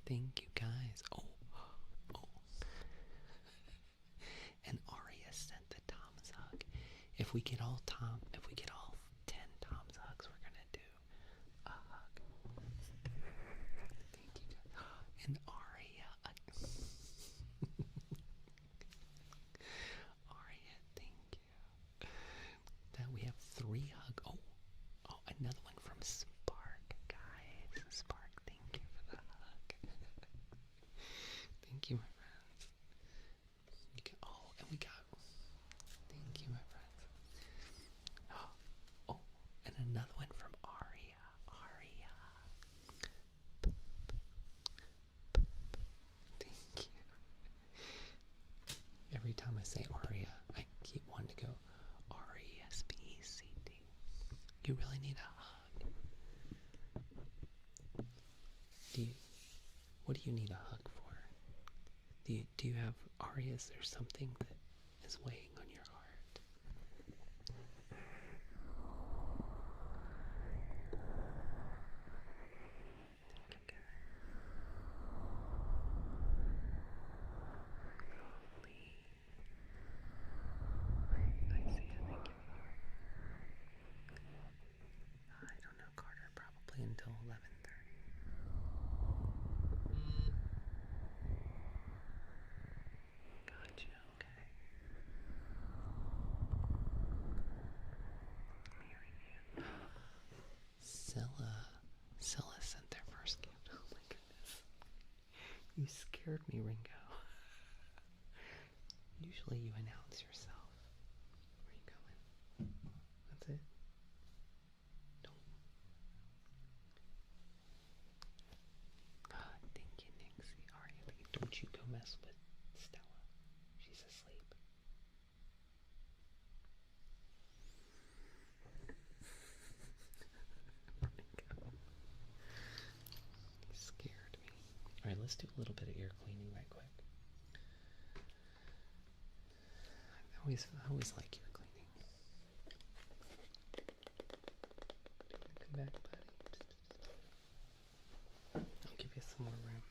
Thank you, guys. Oh. And Aria sent the Tom's hug. If we get all 10 Tom's hugs, we're gonna do a hug. Thank you, guys. And Aria. Aria, thank you. That we have 3 hug. Oh, another one from Spark, guys. Spark, thank you for the hug. Thank you, my friends. And we got. Thank you, my friends. Oh, and another one from Aria. Thank you. Every time I say Aria, I keep wanting to go R-E-S-P-E-C-T. You really need a hug. What do you need a hug for? Do you have Aria? Is there something that is weighing on your heart? I don't know, Carter. Probably until 11:30. Gotcha. Okay. I'm hearing you. Scylla sent their first gift. Oh my goodness. You scared me, Ringo. Usually you announce yourself. Where are you going? That's it. Thank you, Nixie. Aria, don't you go mess with Stella. She's asleep. You scared me. Alright, let's do a little bit of ear cleaning right quick. I always like ear cleaning. Come back, buddy. I'll give you some more room.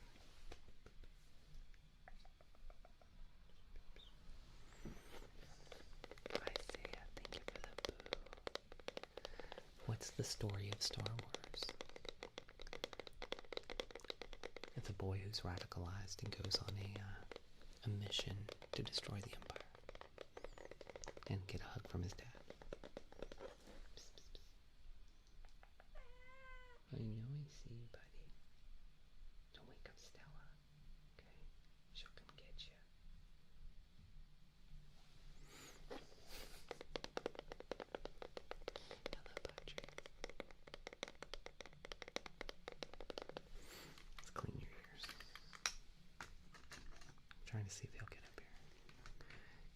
Isaiah, thank you for the boo. What's the story of Star Wars? It's a boy who's radicalized and goes on a mission to destroy the Empire and get a hug from his dad. I know I see you, buddy. Don't wake up Stella, okay? She'll come get you. Hello, Patrick. Let's clean your ears. I'm trying to see if he'll get up here.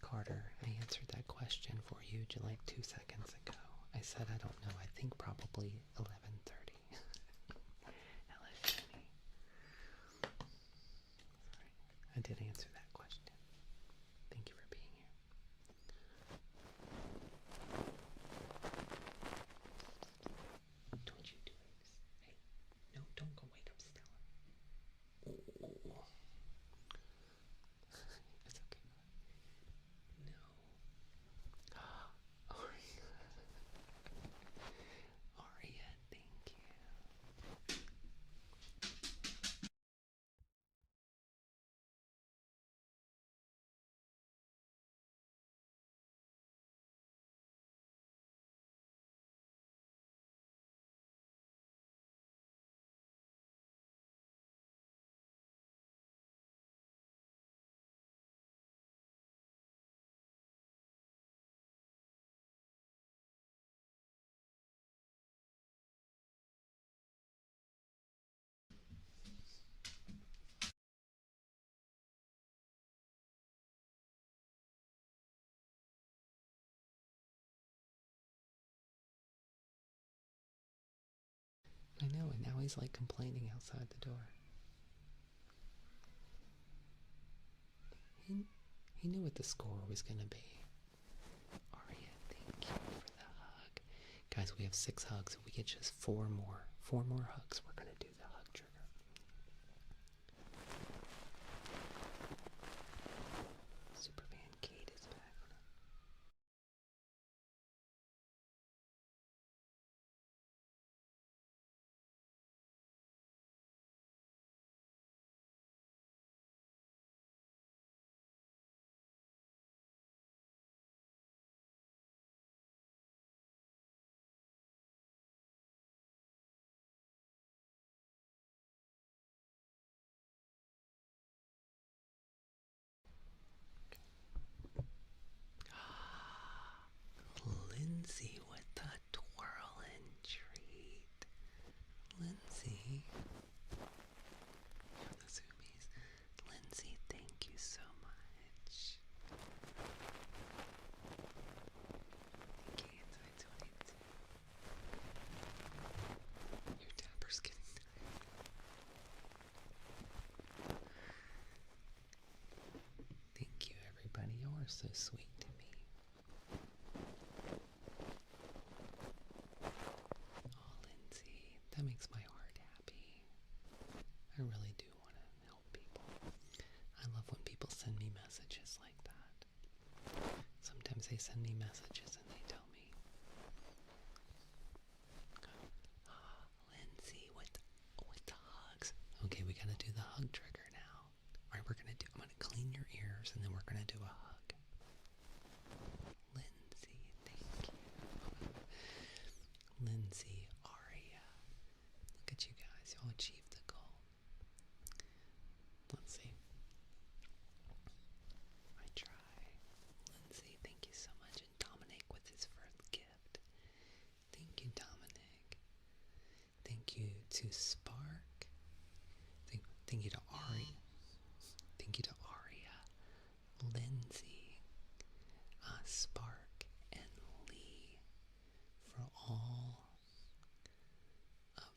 Carter, I answered that question for you like 2 seconds ago. I I said I don't know. I think probably 11:30. Hello, Jenny. Sorry, I did answer that question. Thank you for being here. Don't you do it. Hey, no, don't go wake up Stella. Oh. It's okay. No. Aria. Aria, thank you. I know, and now he's like complaining outside the door. He knew what the score was going to be. Aria, thank you for the hug. Guys, we have 6 hugs. If we get just 4 more hugs, we're going to do the hug trigger. Superman Kate is back. Lindsay with the twirl and treat. Lindsay. For the zoomies. Lindsay, thank you so much. Thank you, Inside 22. Your tapper's getting tired. Thank you, everybody. You are so sweet to me. Oh, Lindsay, that makes my heart happy. I really do want to help people. I love when people send me messages like that. Sometimes they send me messages and they tell me, Lindsay with the hugs. Okay, we gotta do the hug trigger now. Alright, I'm gonna clean your ears and then we're gonna do a hug. Lindsay, thank you. Lindsay, Aria. Look at you guys, y'all achieved the goal. Let's see. I try. Lindsay, thank you so much. And Dominic with his first gift. Thank you, Dominic. Thank you to Spark. Thank you to Ari. Thank you to Aria, Lindsay, Spark, and Lee for all of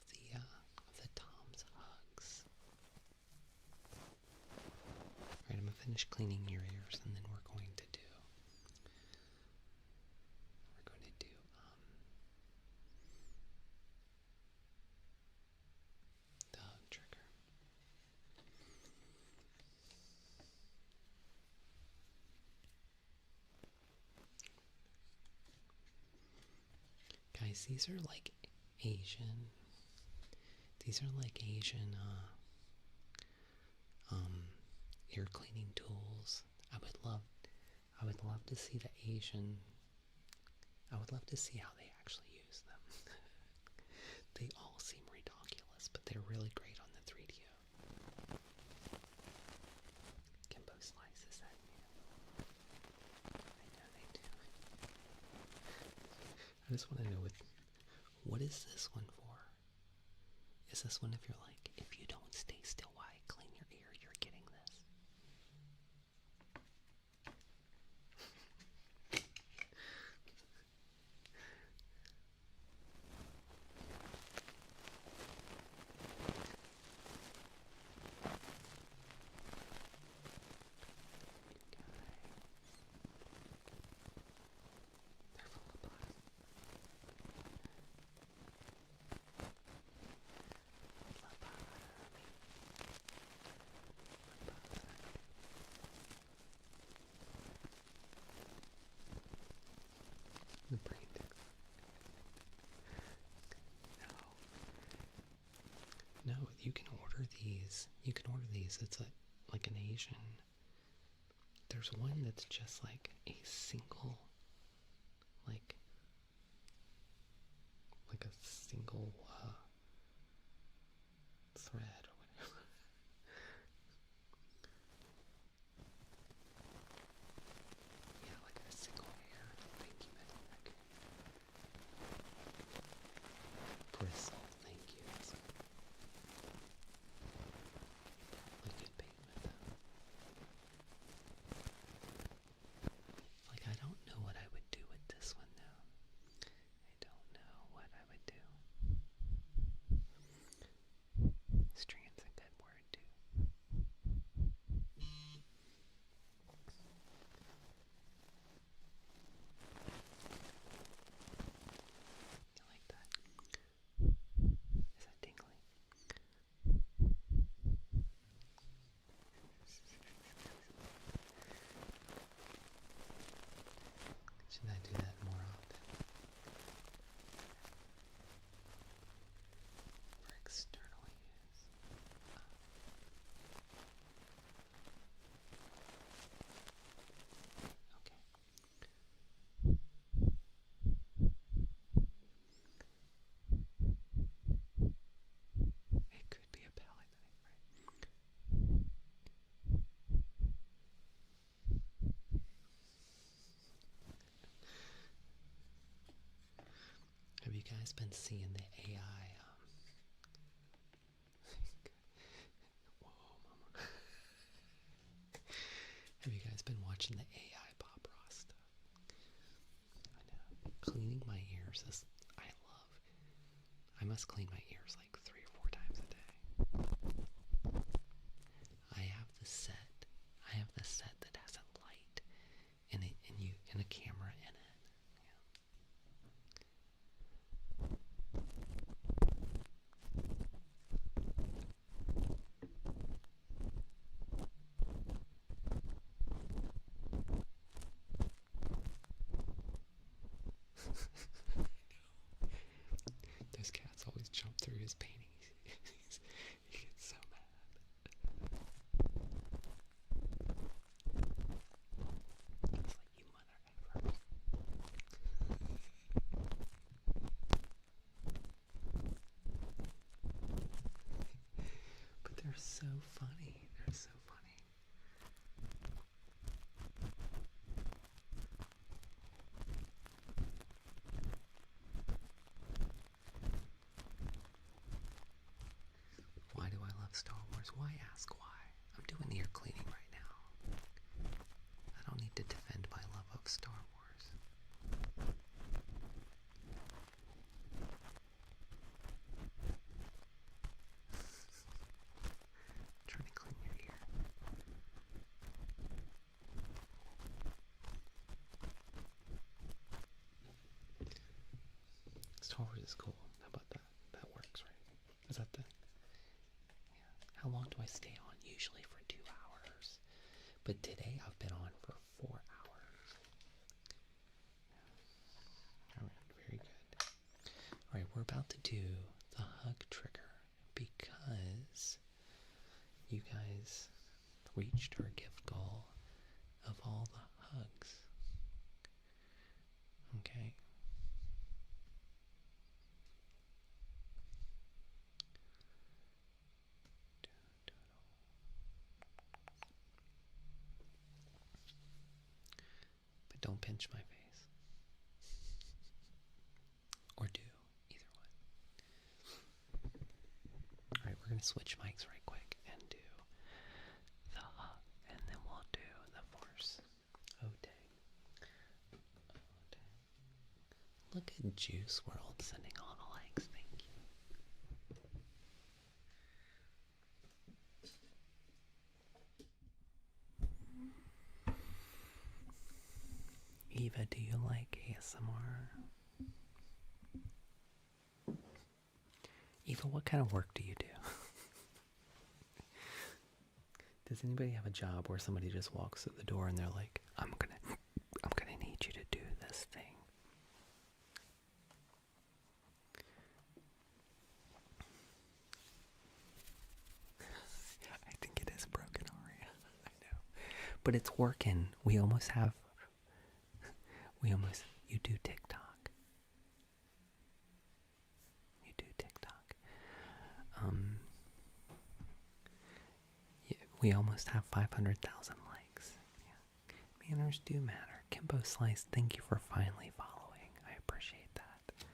the Tom's hugs. Alright, I'm gonna finish cleaning your ears and then we're going to do the hug trigger. Guys, these are like Asian ear cleaning tools. I would love to see I would love to see how they actually use them. They all seem ridiculous, but they're really great on the 3DO. Kimbo Slice, is that you? I know they do. I just want to know what is this one for? Is this one if you're like, if you don't stay still while I clean your ear, you're getting this? you can order these. You can order these. It's like an Asian. There's one that's just like a single, like a single thread or whatever. Yeah, like a single hair. Thank you, Medic. Bristle, thank you. Like good bait with them. Like, I don't know what I would do with this one though. I don't know what I would do. String's a good word too. You like that? Is that tingly? Should I do that more often? For external use. Okay. It could be a palette knife, right? Have you guys been seeing the AI? Whoa, mama. Have you guys been watching the AI Bob Ross stuff? I know. Cleaning my ears is, I must clean my ears like 3 or 4 times a day. I have the set that has a light in it, and a camera in it. Those cats always jump through his painting. He gets so mad. It's like, you mother effer. But they're so funny. They're so funny. Why do I love Star Wars? Why ask why? I'm doing ear cleaning right now. I don't need to defend my love of Star Wars. I'm trying to clean your ear. Star Wars is cool. How about that? That works, right? Is that the... Yeah. How long do I stay on? Usually for 2 hours. But today I've been on for 4 hours. Alright, very good. Alright, we're about to do the hug trigger because you guys reached our gift goal of all the hugs. Okay? But don't pinch my face. Or do. Either one. Alright, we're going to switch mics right quick and do the hug. And then we'll do the force. Oh, dang. Oh, dang. Look at Juice World sending all the likes. Thank you. Eva, do you like ASMR? Eva, what kind of work do you do? Does anybody have a job where somebody just walks through the door and they're like, I'm gonna need you to do this thing. But it's working. You do TikTok. You do TikTok. Yeah, we almost have 500,000 likes. Yeah. Manners do matter. Kimbo Slice, thank you for finally following. I appreciate that.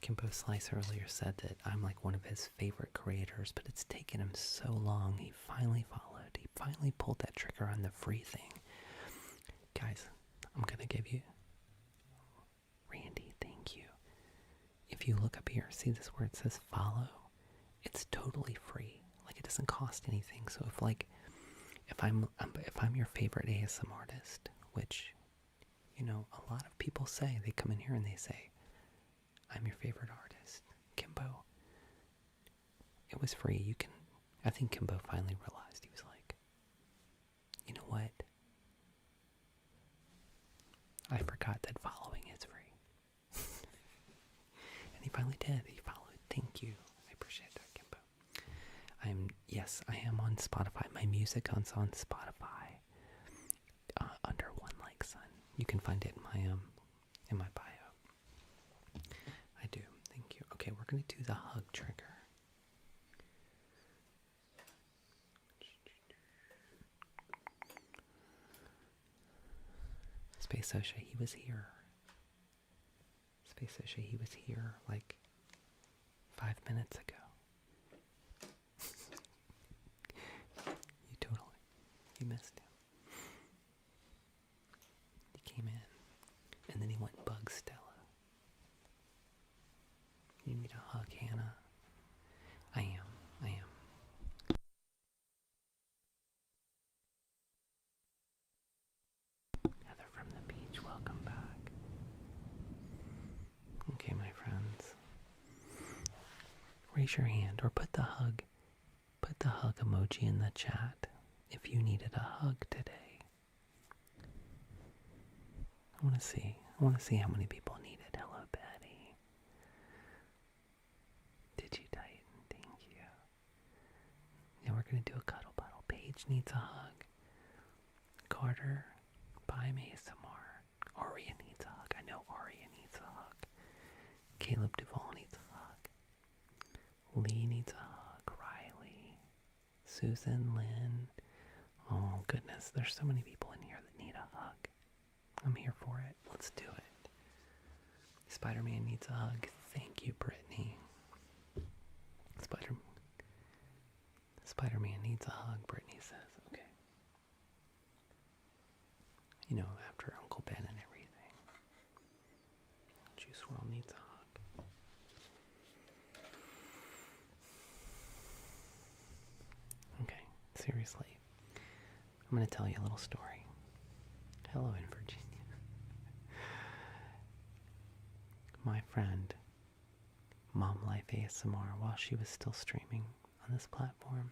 Kimbo Slice earlier said that I'm like one of his favorite creators, but it's taken him so long. He finally followed. He finally pulled that trigger on the free thing. Guys, I'm going to give you... Randy, thank you. If you look up here, see this where it says follow? It's totally free. Like, it doesn't cost anything. So if I'm your favorite ASM artist, which, you know, a lot of people say, they come in here and they say, I'm your favorite artist, Kimbo. It was free. I think Kimbo finally realized. He was like, you know what? I forgot that following is free. And he finally did. He followed. Thank you. I appreciate that, Kimbo. Yes, I am on Spotify. My music is on Spotify. Under One Like Sun. You can find it in my bio. I do. Thank you. Okay, we're gonna do the hug trigger. Space Osha, he was here. Space Osha, he was here like 5 minutes ago. You missed him. He came in, and then he went and bugged Stella. You need a hug, Hannah. I am. Heather from the beach, welcome back. Okay, my friends. Raise your hand or put the hug emoji in the chat if you needed a hug today. I want to see how many people need it. Hello, Betty. Did you tighten? Thank you. Yeah, we're going to do a cuddle puddle. Paige needs a hug. Carter, bye, ASMR. Aria needs a hug. I know Aria needs a hug. Caleb Duvall needs a hug. Lee needs a hug. Riley. Susan, Lynn. Oh, goodness. There's so many people in here that need a hug. I'm here for it. Let's do it. Spider-Man needs a hug. Thank you, Brittany. Spider-Man needs a hug, Brittany says. Okay. You know, after Uncle Ben and everything. Juice WRLD needs a hug. Okay, seriously. I'm going to tell you a little story. Hello in Virginia. My friend, Mom Life ASMR, while she was still streaming on this platform.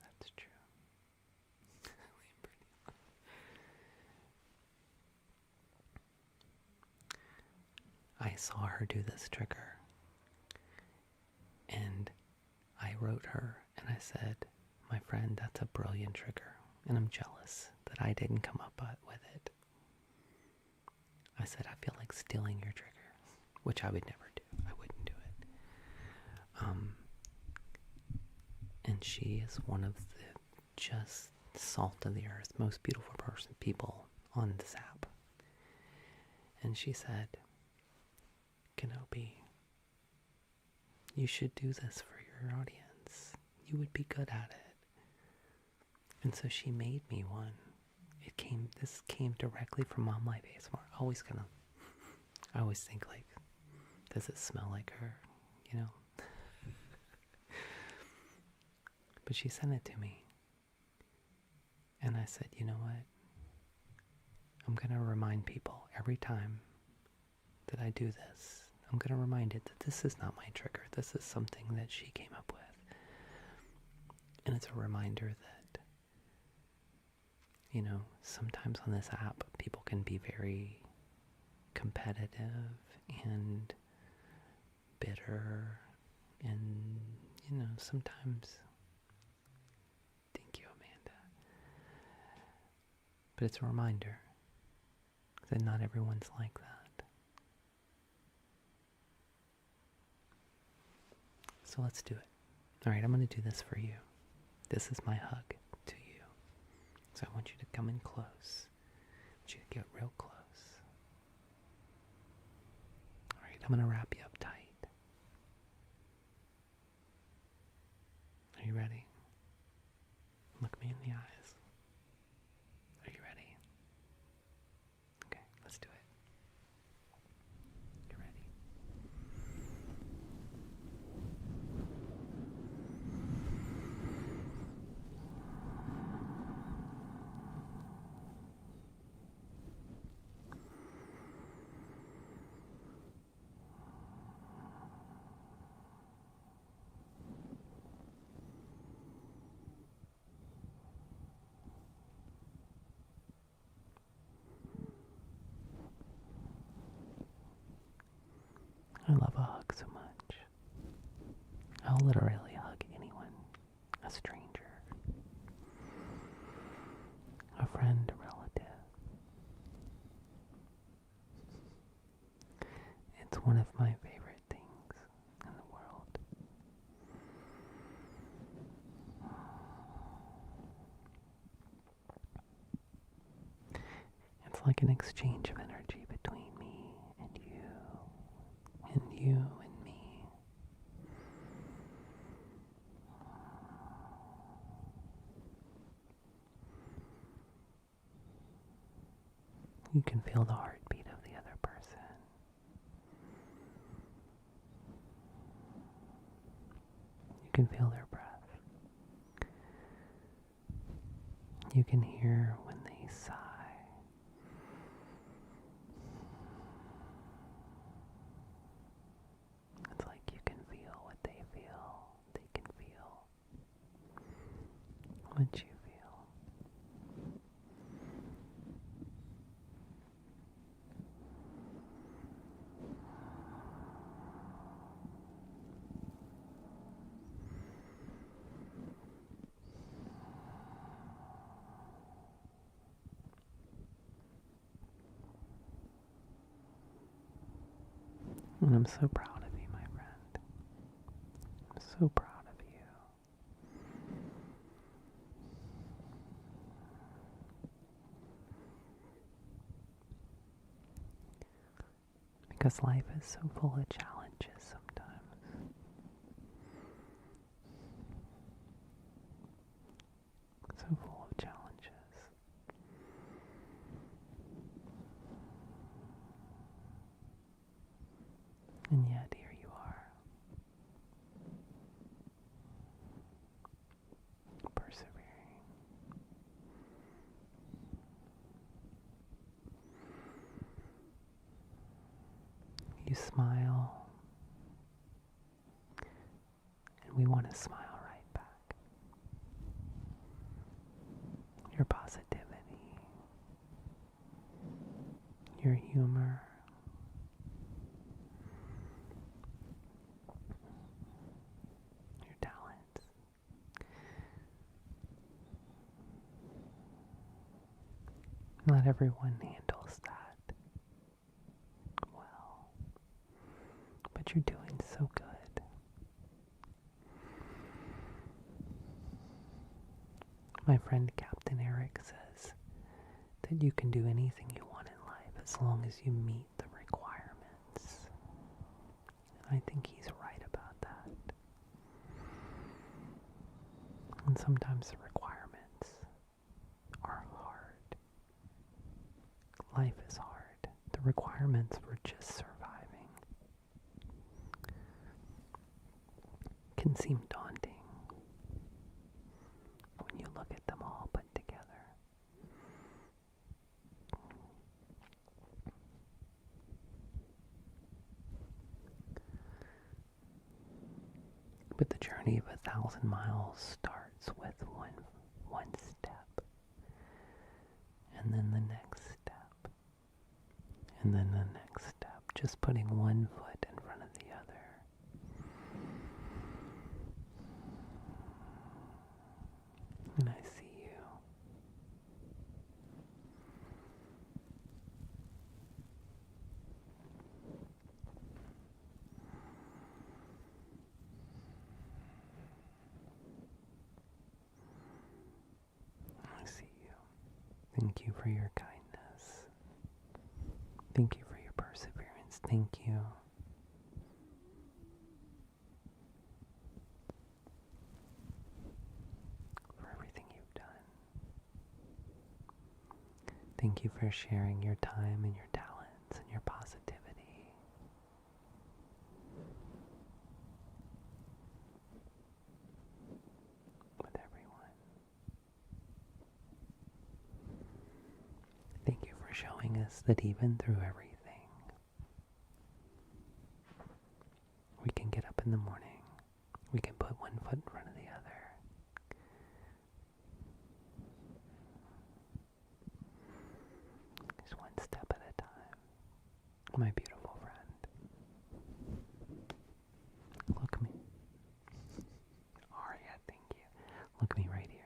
That's true. I saw her do this trigger. And I wrote her and I said, my friend, that's a brilliant trigger. And I'm jealous that I didn't come up with it. I said, I feel like stealing your trigger, which I would never do. I wouldn't do it. And she is one of the just salt of the earth, most beautiful people on this app. And she said, Kenobi, you should do this for your audience. You would be good at it. And so she made me one. This came directly from Mom Life ASMR. I always think like, does it smell like her? You know? But she sent it to me. And I said, you know what? I'm going to remind people every time that I do this. I'm going to remind it that this is not my trigger. This is something that she came up with. And it's a reminder that, you know, sometimes on this app, people can be very competitive and bitter and, you know, sometimes, thank you, Amanda, but it's a reminder that not everyone's like that. So let's do it. Alright, I'm going to do this for you. This is my hug to you. So I want you to come in close. I want you to get real close. Alright, I'm going to wrap you up tight. Are you ready? Look me in the eyes. Are you ready? Okay, let's do it. You ready? I love a hug so much. I'll literally hug anyone. A stranger. A friend, a relative. It's one of my favorite things in the world. It's like an exchange of energy between me and you and me. You can feel the heartbeat of the other person. You can feel their breath. You can hear when they sigh. It's like you can feel what they feel. They can feel what you feel. And I'm so proud of you, my friend. I'm so proud of you. Because life is so full of challenges sometimes. So full of challenges. And yet, here you are. Persevering. You smile. And we want to smile right back. Your positivity. Your humor. Not everyone handles that well, but you're doing so good. My friend Captain Eric says that you can do anything you want in life as long as you meet the requirements. And I think he's right about that. And sometimes the requirements are hard. Life is hard. The requirements for just surviving can seem daunting when you look at them all put together. But the journey of 1,000 miles starts with one step, and then the next step, and then the next step, just putting one foot in front of the other. And I see you. I see you. Thank you for your kindness. Thank you for your perseverance. Thank you. For everything you've done. Thank you for sharing your time and your talents and your positivity. With everyone. Thank you for showing us that even through everything, we can get up in the morning. We can put one foot in front of the other. Just one step at a time. My beautiful friend. Look me. Aria, thank you. Look me right here.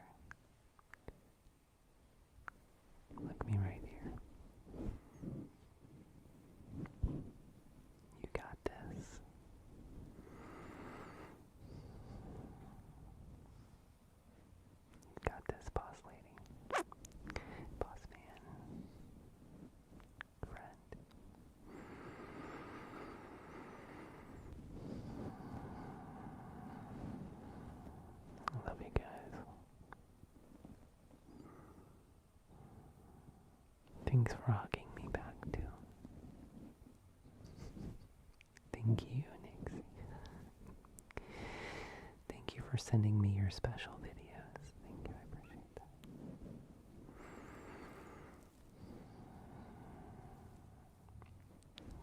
Look me right here. You got this. You got this, boss lady. Boss man. Friend. I love you guys. Thanks for hugging me back too. Thank you, Nixie. Thank you for sending me your special videos. Thank you, I appreciate that.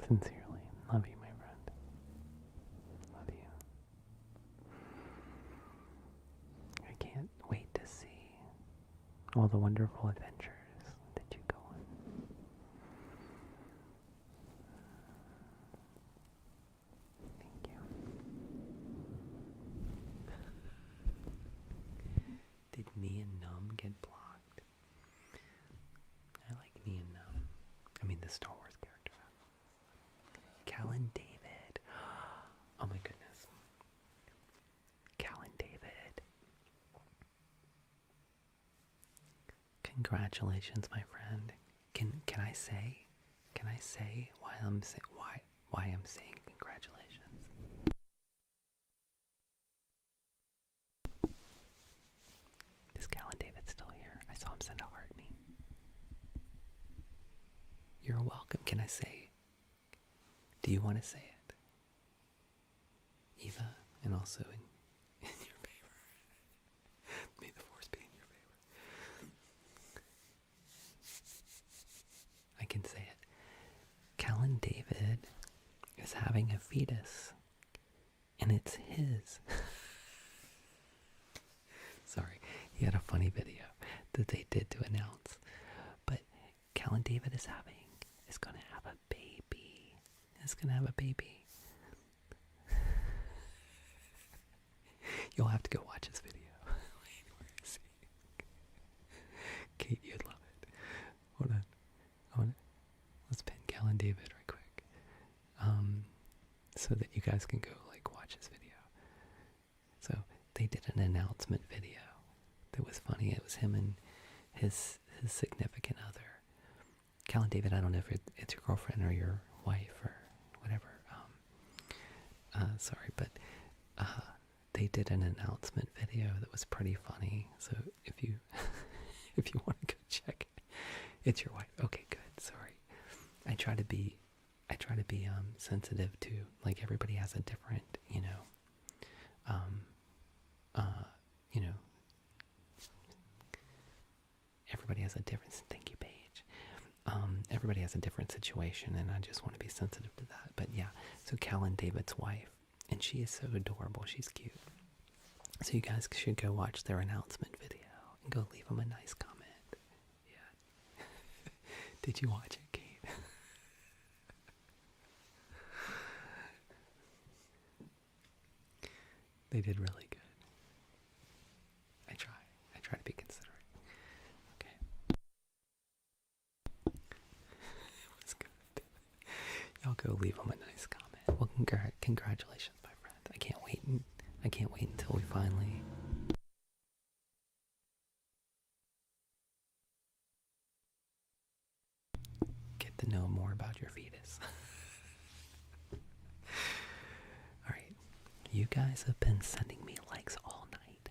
Sincerely, love you, my friend. Love you. I can't wait to see all the wonderful adventures that you go on. Thank you. Did Me and Numb get blocked? I like Me and Numb. I mean the Star Wars character. Callan David. Oh my goodness. Callan David. Congratulations, my friend. Can I say why I'm saying congratulations? Is Callan David still here? I saw him send a heart me. You're welcome. Can I say? Do you want to say it? Eva, and also in your favor. May the force be in your favor. I can say it. Callan David is having a fetus, and it's his. Sorry, he had a funny video that they did to announce. But Callan David is going to have a baby. He's going to have a baby. You'll have to go watch his video. Wait, where is he? Kate, you'd love it. Hold on. Let's pin Callan David right quick. So that you guys can go watch his video. So they did an announcement video that was funny. It was him and his significant other. Callan David, I don't know if it's your girlfriend or your wife or whatever. Sorry, but they did an announcement video that was pretty funny. So if you want to go check it, it's your wife. Okay, good. Sorry. I try to be sensitive to, everybody has a different, everybody has a different, thank you, Paige. Everybody has a different situation, and I just want to be sensitive to that. But yeah, so Callan David's wife, and she is so adorable. She's cute. So you guys should go watch their announcement video and go leave them a nice comment. Yeah. Did you watch it, Kate? They did really good. I try to be consistent. Congratulations, my friend. I can't wait. I can't wait until we finally get to know more about your fetus. Alright. You guys have been sending me likes all night.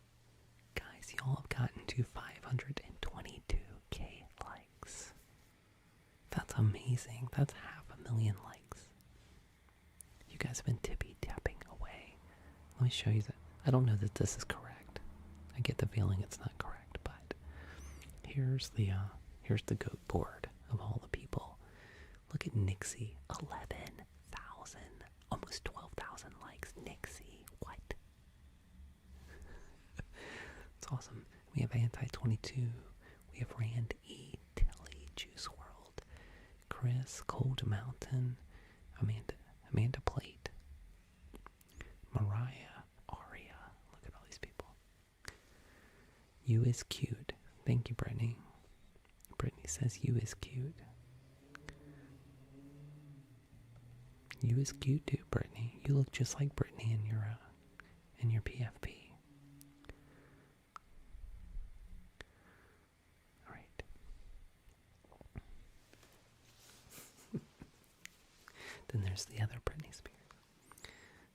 Guys, y'all have gotten to 522k likes. That's amazing. That's 500,000 likes. You guys have been tippy-tapping away. Let me show you that. I don't know that this is correct. I get the feeling it's not correct, but here's the goat board of all the people. Look at Nixie, 11,000, almost 12,000 likes. Nixie, what? It's awesome. We have Anti-22. We have Rand E. Tilly, Juice World, Chris, Cold Mountain, Amanda Plate, Mariah, Aria. Look at all these people. You is cute. Thank you, Brittany. Brittany says you is cute. You is cute too, Brittany. You look just like Brittany in your PFP. All right. Then there's the other Britney Spears.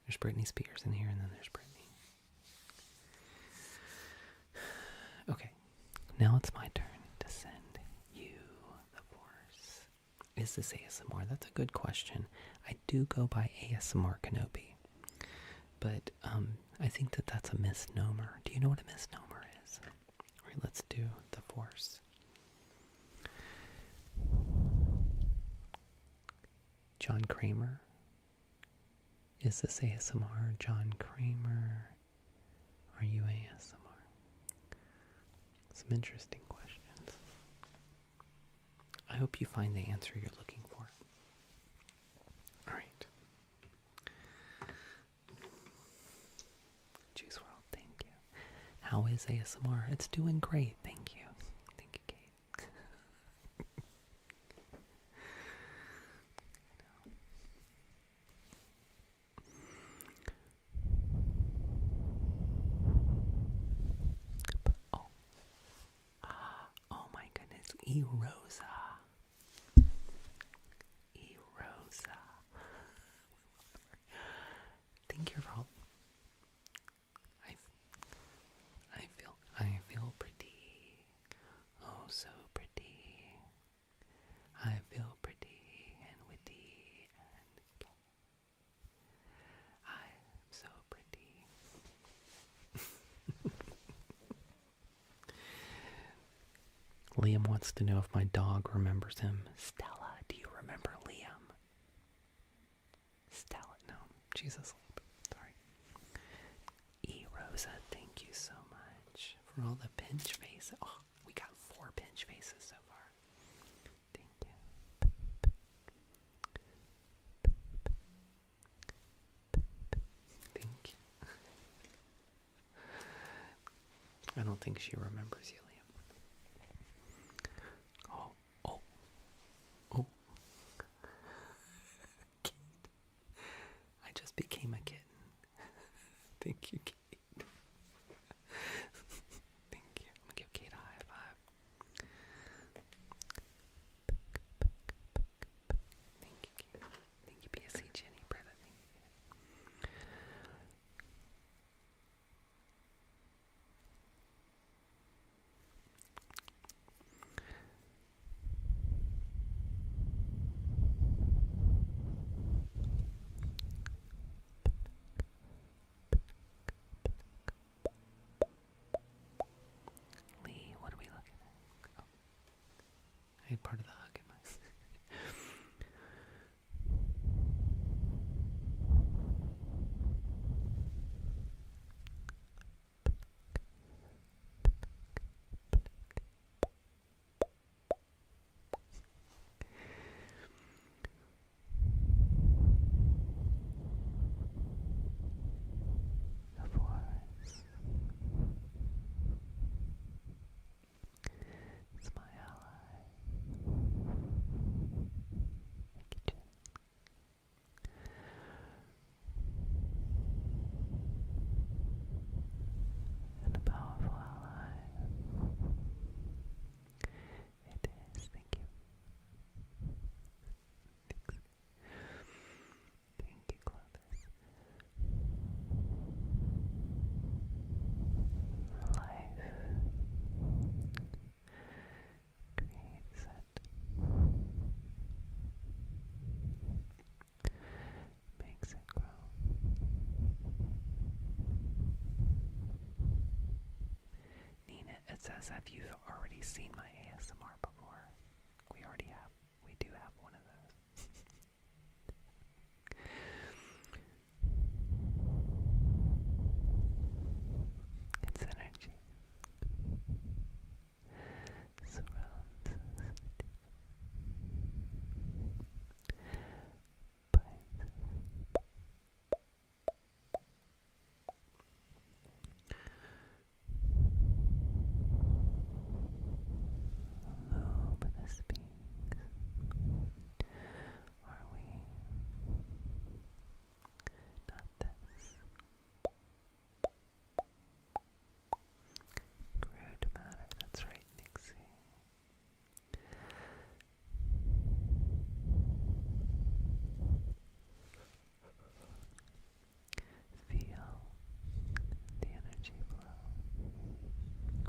There's Britney Spears in here, and then there's Britney. Okay, now it's my turn to send you the force. Is this ASMR? That's a good question. I do go by ASMR Kenobi, but I think that that's a misnomer. Do you know what a misnomer is? All right, let's do the force. John Kramer. Is this ASMR? John Kramer. Are you ASMR? Some interesting questions. I hope you find the answer you're looking for. Alright. Juice World, thank you. How is ASMR? It's doing great, thank you. Thank you, Kate. Oh my goodness, E-Rosa. E-Rosa. Thank you for all. I feel pretty. Oh, so pretty. I feel pretty and witty and I'm so pretty. Liam wants to know if my dog remembers him. Stella, do you remember Liam? Stella, no, she's asleep. Sorry. E-Rosa, thank you so much for all the pinch faces. Oh, we got 4 pinch faces so far. Thank you. Thank you. I don't think she remembers you, Liam. Oh. Kate. I just became a kitten. Thank you, Kate. Thank you. I'm gonna give Kate a high five. Thank you, Kate. Thank you, BSC Jenny, Britta. Thank you. as if you've already seen my ASMR before. We do have one of those. It's energy. Surrounds us. Luminous beings. Are we? Not this. Crude matter, that's right, Nixie. Feel the energy flow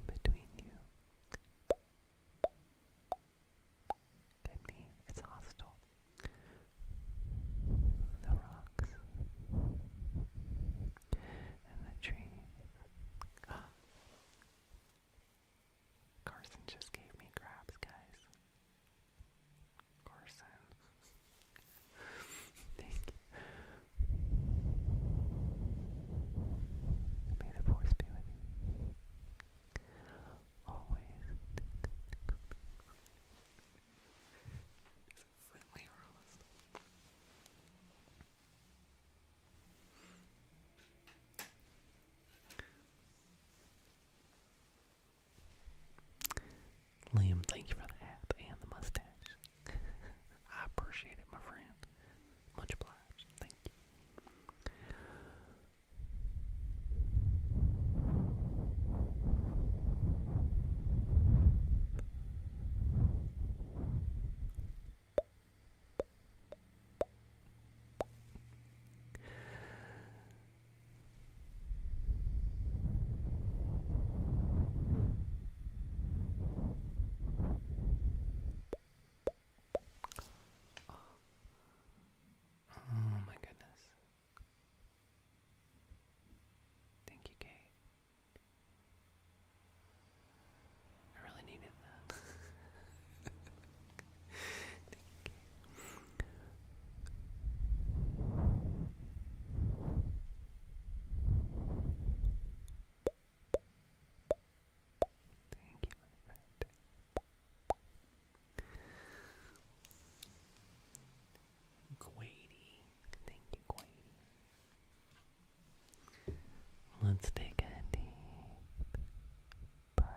between you and me. It's hostile. The rocks and the trees. Carson just gave me grabs, guys. Carson. Thank you. May the force be with you. Always. Friendly Rose. Liam, thank you for the hat and the mustache. I appreciate it, my friend. Much obliged. Thank you. Oh my goodness. Thank you, Kate. I really needed that. Thank you, Kate. Thank you, my friend. Quady. Thank you, Quady. Let's take a deep breath.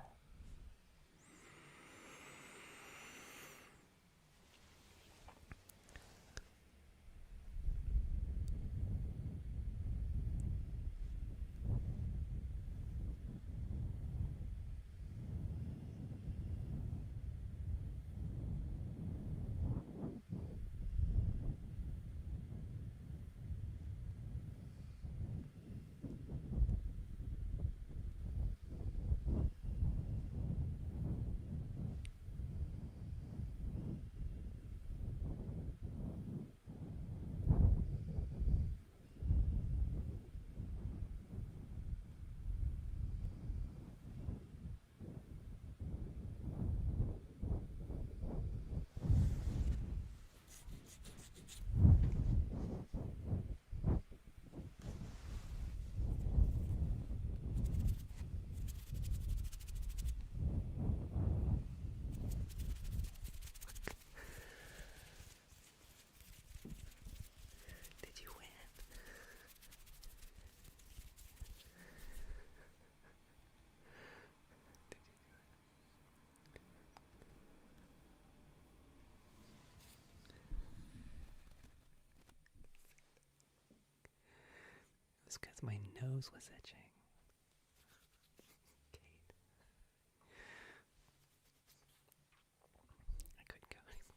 Did you win? It was because my nose was itching. Kate. I couldn't go anymore.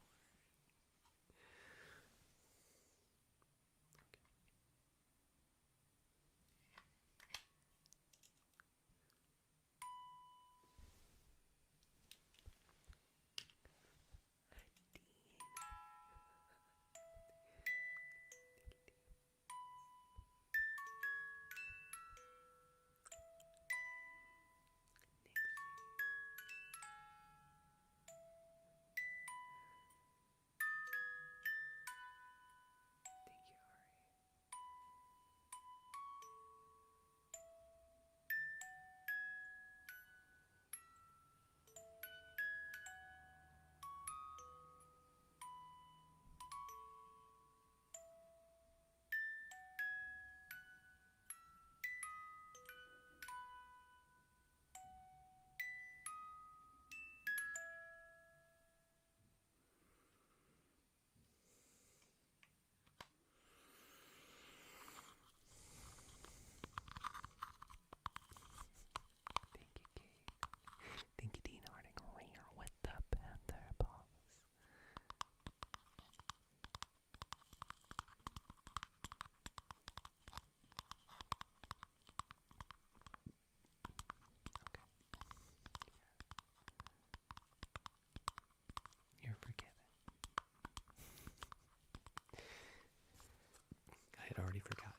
I'd already forgotten.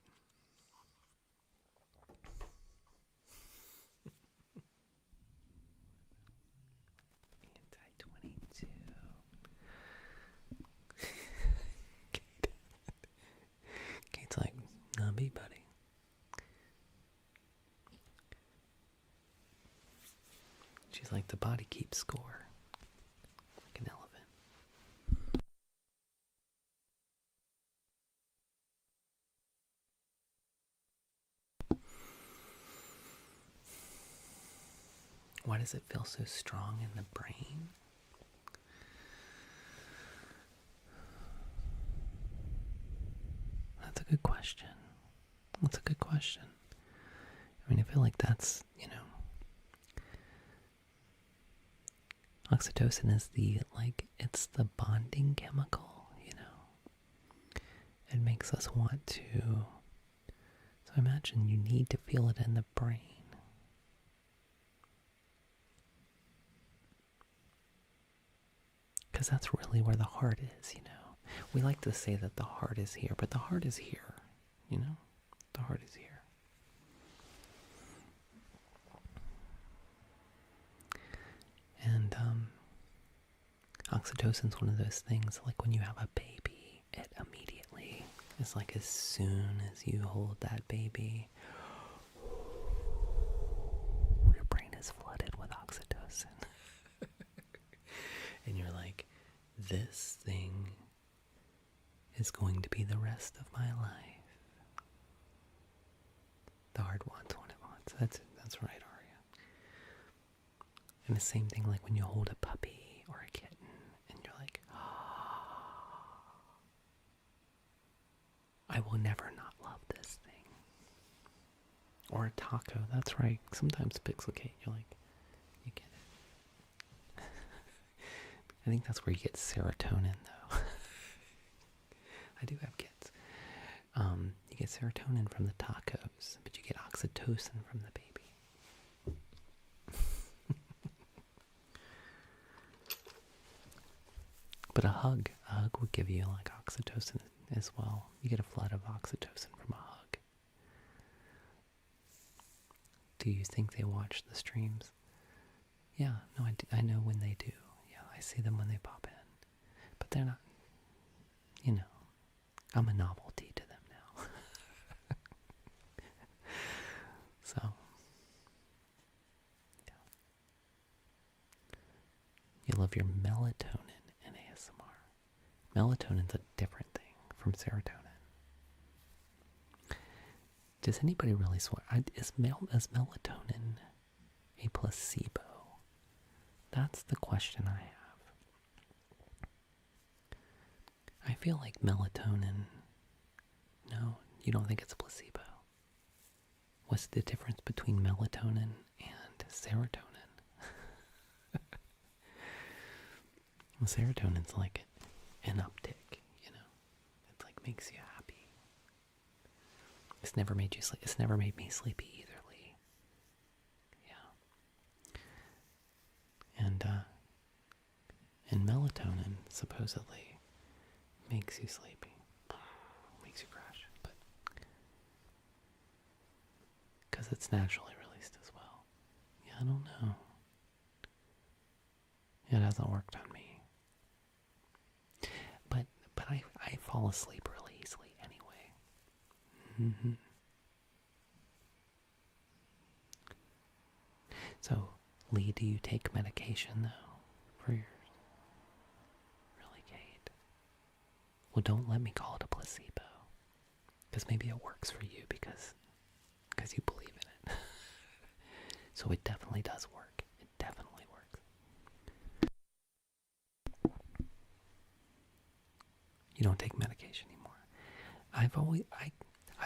Anti-22. Kate's like, not me, buddy. She's like, the body keeps score. Like an elephant. Why does it feel so strong in the brain? That's a good question. That's a good question. I mean, I feel like that's, oxytocin is it's the bonding chemical, It makes us want to, so imagine you need to feel it in the brain. Because that's really where the heart is, We like to say that the heart is here, but the heart is here, The heart is here. And oxytocin is one of those things, like when you have a baby, it immediately is like as soon as you hold that baby, your brain is flooded with oxytocin. And you're like, this thing is going to be the rest of my life. The heart wants what it wants. That's right, Arya. And the same thing like when you hold a puppy or a kitten and you're like, I will never not love this thing. Or a taco, that's right. Sometimes Pixelcate, you're like, you get it. I think that's where you get serotonin though. I do have kids. You get serotonin from the tacos, but you get oxytocin from the baby. But a hug would give you like oxytocin as well. You get a flood of oxytocin from a hug. Do you think they watch the streams? Yeah, no, I know when they do. Yeah, I see them when they pop in. But they're not, I'm a novelty to them now. So, yeah. You love your melatonin in ASMR. Melatonin's a different thing from serotonin. Does anybody really swear? Is melatonin a placebo? That's the question I have. I feel like melatonin... No, you don't think it's a placebo? What's the difference between melatonin and serotonin? Well, serotonin's like an uptick, It like makes you happy. It's never made you sleep. It's never made me sleepy either, Lee. Yeah. And melatonin supposedly makes you sleepy. Makes you crash. But because it's naturally released as well. Yeah, I don't know. It hasn't worked on me. But I fall asleep really easily anyway. Mm-hmm. So, Lee, do you take medication though for yours? Really, Kate? Well, don't let me call it a placebo. Because maybe it works for you because you believe in it. So it definitely does work. It definitely works. You don't take medication anymore. I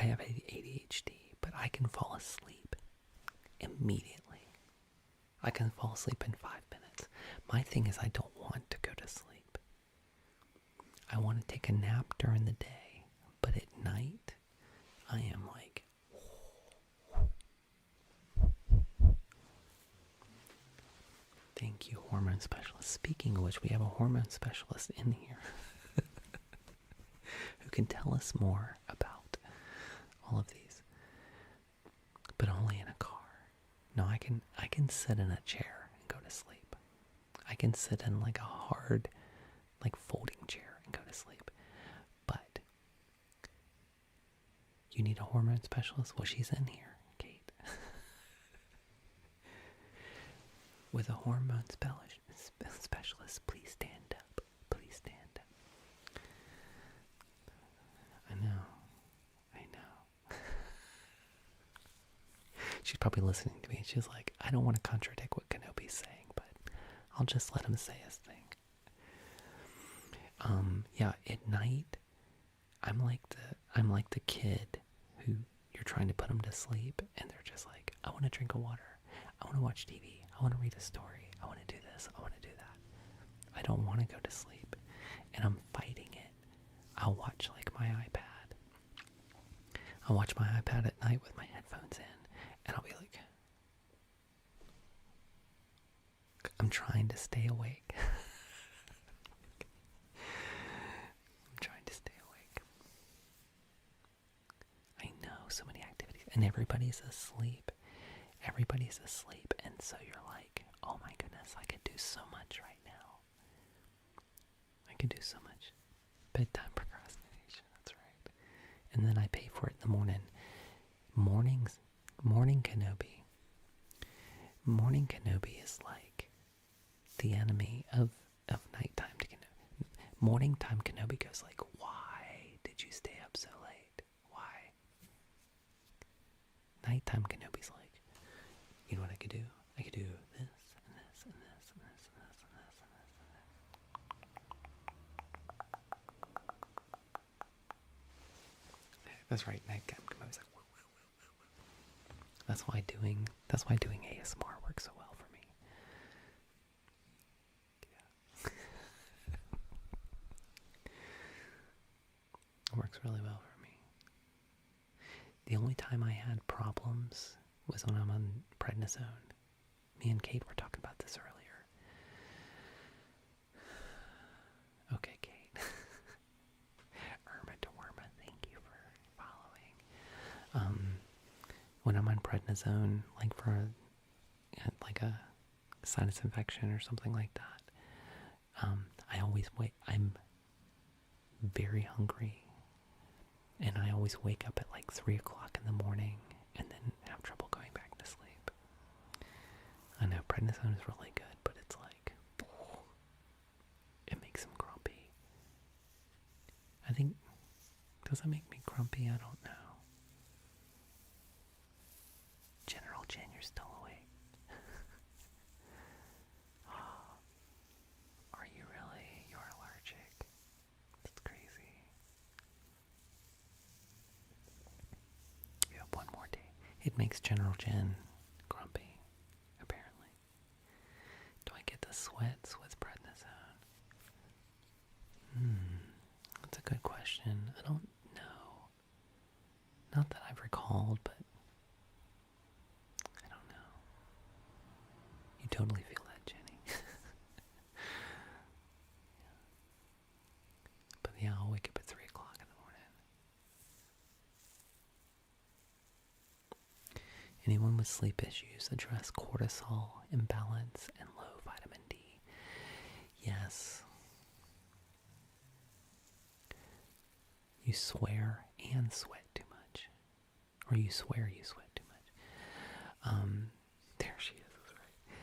have ADHD, but I can fall asleep immediately. I can fall asleep in 5 minutes. My thing is I don't want to go to sleep. I want to take a nap during the day, but at night, I am like... Thank you, hormone specialist. Speaking of which, we have a hormone specialist in here who can tell us more about No, I can sit in a chair and go to sleep. I can sit in like a hard, like folding chair and go to sleep. But you need a hormone specialist? Well, she's in here, Kate. With a hormone specialist, please stand up. Please stand up. I know. She's probably listening to me. She's like, I don't want to contradict what Kenobi's saying, but I'll just let him say his thing. Yeah, at night, I'm like the kid who you're trying to put them to sleep, and they're just like, I want to drink a water. I want to watch TV. I want to read a story. I want to do this. I want to do that. I don't want to go to sleep, and I'm fighting it. I'll watch like my iPad. I'll watch my iPad at night with my headphones in. And I'll be like, I'm trying to stay awake. I'm trying to stay awake. I know, so many activities. And everybody's asleep. And so you're like, oh my goodness, I could do so much right now. I could do so much. Bedtime procrastination, that's right. And then I pay for it in the morning. Morning Kenobi. Morning Kenobi is like the enemy of nighttime to Kenobi. Morning time Kenobi goes like, why did you stay up so late? Why? Nighttime Kenobi's like, you know what I could do? I could do this and this and this and this and this and this and this and this. That's right, nighttime Kenobi's like, That's why doing ASMR works so well for me. Yeah. It works really well for me. The only time I had problems was when I'm on prednisone. Me and Kate were talking about this earlier. Okay, Kate. Irma to Worma, thank you for following. When I'm on prednisone, like for a sinus infection or something like that, I always wait. I'm very hungry, and I always wake up at like 3 o'clock in the morning, and then have trouble going back to sleep. I know prednisone is really good, but it's like, it makes them grumpy. I think, does it make me grumpy? I don't know. General Jen, you're still awake. Are you really? You're allergic. That's crazy. You have one more day. It makes General Jen grumpy, apparently. Do I get the sweats with prednisone? That's a good question. I don't know. Not that I've recalled, but I don't know. You totally feel that, Jenny. But yeah, I'll wake up at 3 o'clock in the morning. Anyone with sleep issues address cortisol imbalance and low vitamin D. Yes. You swear and sweat too much. Or you swear you sweat too much. There she is, that's right.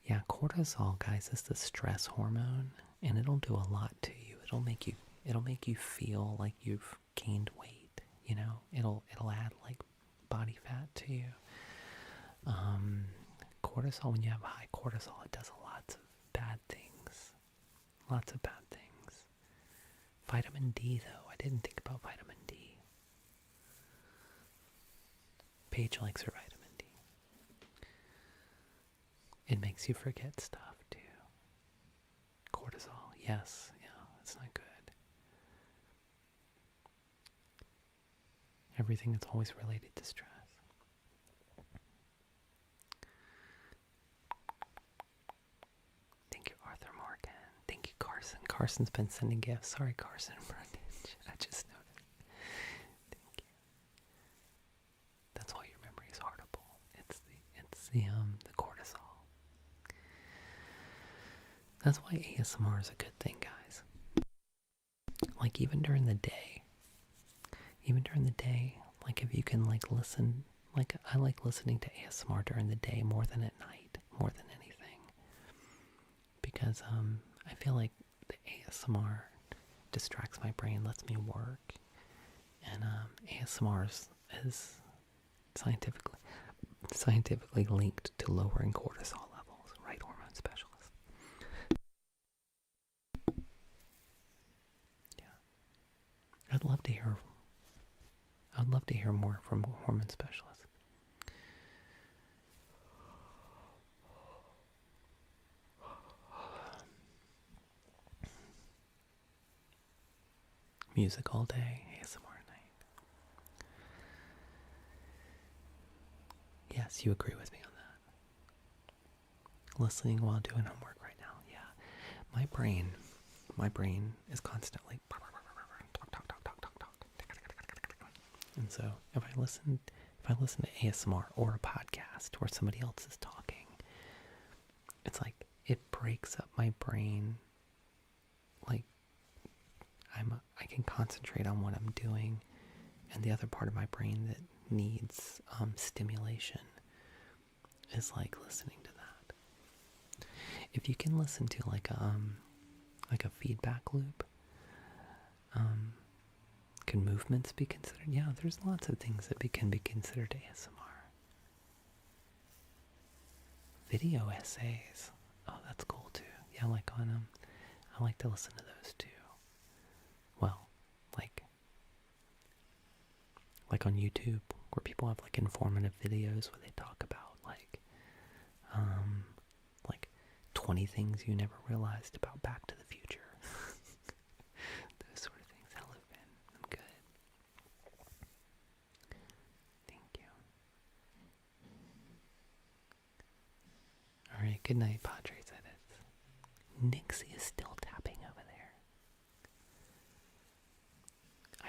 Yeah, cortisol, guys, is the stress hormone, and it'll do a lot to you. It'll make you feel like you've gained weight, you know? It'll add like body fat to you. Cortisol, when you have high cortisol, it does lots of bad things. Lots of bad things. Vitamin D, though, I didn't think about vitamin D. Paige likes her vitamin D. It makes you forget stuff, too. Cortisol, yes, yeah, that's not good. Everything that's always related to stress. Thank you, Arthur Morgan. Thank you, Carson. Carson's been sending gifts. Sorry, Carson. I just noticed. Thank you. That's why your memory is horrible. It's the cortisol. That's why ASMR is a good thing, guys. Like even during the day, like if you can like listen, like I like listening to ASMR during the day more than at night, more than anything. Because I feel like the ASMR distracts my brain, lets me work. And ASMR is scientifically linked to lowering cortisol levels, right, hormone specialist? Yeah. I'd love to hear more from hormone specialists. Music all day, ASMR at night. Yes, you agree with me on that. Listening while doing homework right now. Yeah. My brain is constantly talk. And so if I listen to ASMR or a podcast where somebody else is talking, it's like it breaks up my brain. Like I can concentrate on what I'm doing, and the other part of my brain that needs stimulation is like listening to that. If you can listen to like a feedback loop, can movements be considered? Yeah, there's lots of things that can be considered ASMR. Video essays, oh, that's cool too. Yeah, like on I like to listen to those too. Well, like on YouTube, where people have like informative videos where they talk about like 20 things you never realized about Back to the Future. Those sort of things. Hello, Ben. I'm good. Thank you. Alright, good night, Padres edits. Nixie is still tapping over there.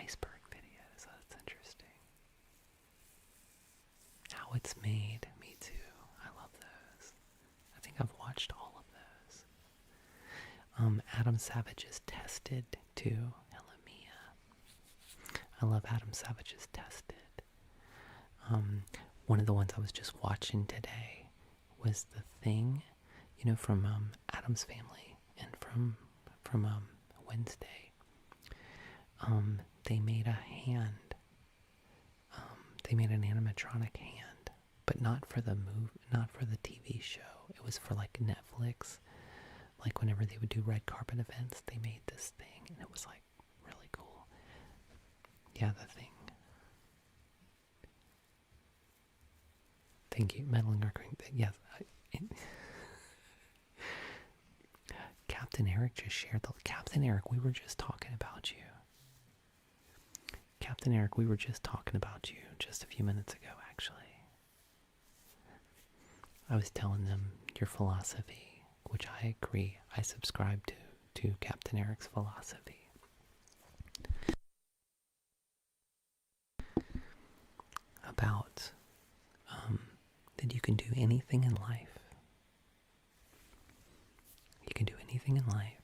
Iceberg videos, oh, that's interesting. How it's made, me too. I love those. I think I've watched all of those. Adam Savage is Tested too. Hello, Mia. I love Adam Savage's Tested. One of the ones I was just watching today was The Thing, you know, from Adam's Family and from Wednesday. They made a hand. They made an animatronic hand, but not for the TV show. It was for like Netflix. Like whenever they would do red carpet events, they made this thing, and it was like really cool. Yeah, The Thing. Thank you, Meddling Arcane. Yes, Captain Eric just shared Captain Eric, we were just talking about you. Captain Eric, we were just talking about you just a few minutes ago, actually. I was telling them your philosophy, which I agree. I subscribe to Captain Eric's philosophy. About that you can do anything in life. You can do anything in life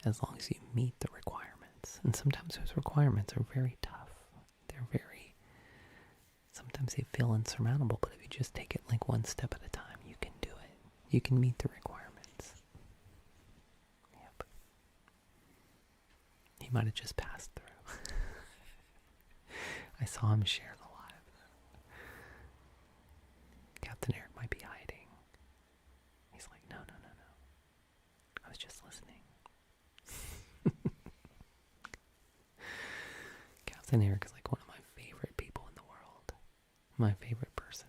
as long as you meet the requirements. And sometimes those requirements are very tough. Sometimes they feel insurmountable, but if you just take it like one step at a time, you can do it. You can meet the requirements. Yep. He might have just passed through. I saw him share the live. Captain Eric might be hiding. He's like, no. I was just listening. Captain Eric is like one of my favorite people in the world. My favorite person.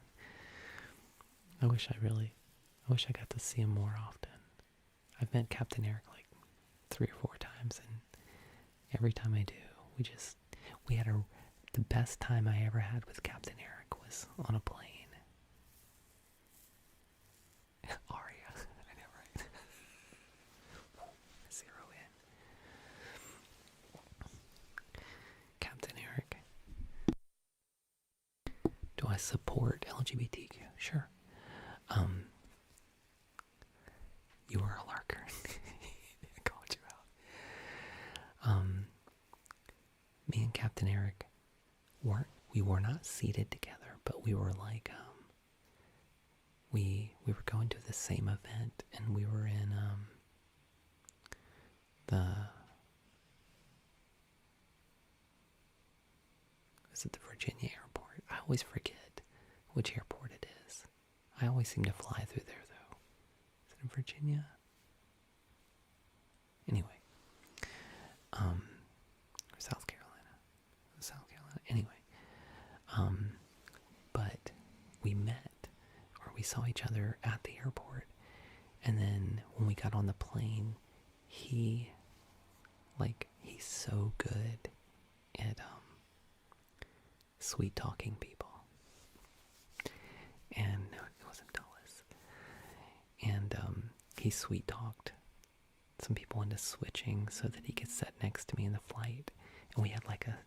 I wish I got to see him more often. I've met Captain Eric like 3 or 4 times, and every time I do, we had the best time I ever had with Captain Eric was on a plane. Aria, I know, right? 0 in. Captain Eric. Do I support LGBTQ? Sure. You were a larker. I called you out. Me and Captain Eric we were not seated together, but we were like, we were going to the same event, and we were in is it the Virginia airport? I always forget which airport it is. I always seem to fly through there, though. Is it in Virginia? Anyway. South Carolina. Anyway. But we met, or we saw each other at the airport, and then when we got on the plane, he's so good at sweet talking people. And no, it wasn't Dulles. And he sweet talked some people into switching so that he could sit next to me in the flight. And we had like a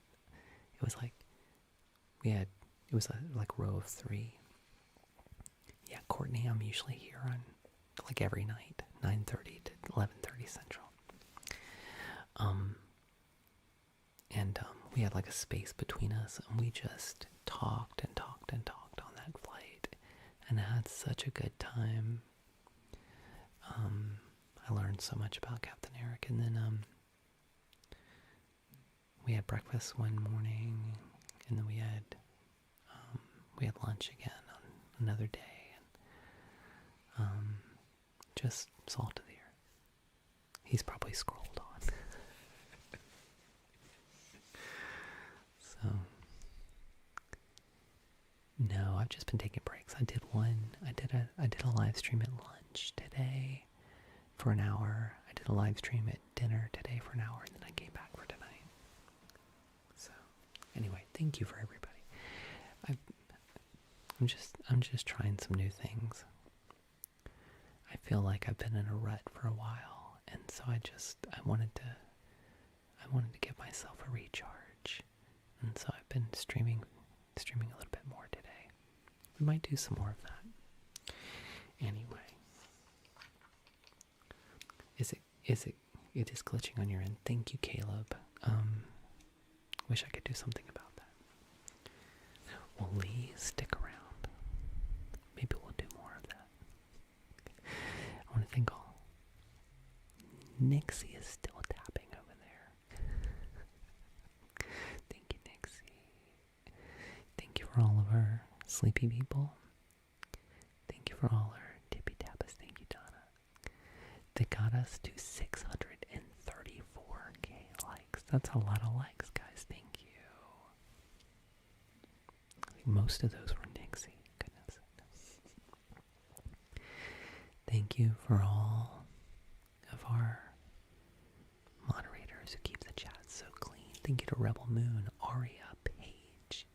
row of 3. Yeah, Courtney, I'm usually here on like every night, 9:30 to 11:30 Central. And we had like a space between us, and we just talked and talked and talked on that flight, and had such a good time. I learned so much about Captain Eric, and then we had breakfast one morning, and then we had lunch again on another day, and just salt of the earth. He's probably scrolled on. So, no, I've just been taking breaks. I did a live stream at lunch today for an hour. I did a live stream at dinner today for an hour, and then I came back for tonight. So, anyway, thank you for everybody. I'm just trying some new things. I feel like I've been in a rut for a while, and so I wanted to give myself a recharge, and so I've been streaming a little bit more today. We might do some more of that. Anyway, it is glitching on your end. Thank you, Caleb. Wish I could do something about that. Well, Lee, stick around. Maybe we'll do more of that. I want to thank all. Nixie is still tapping over there. Thank you, Nixie. Thank you for all of our sleepy people. Thank you for all our tippy tappers. Thank you, Donna. That got us to 634k likes. That's a lot of likes, guys. Thank you. Most of those were Nixie. Goodness. Thank you for all of our moderators who keep the chat so clean. Thank you to Rebel Moon, Aria, Paige,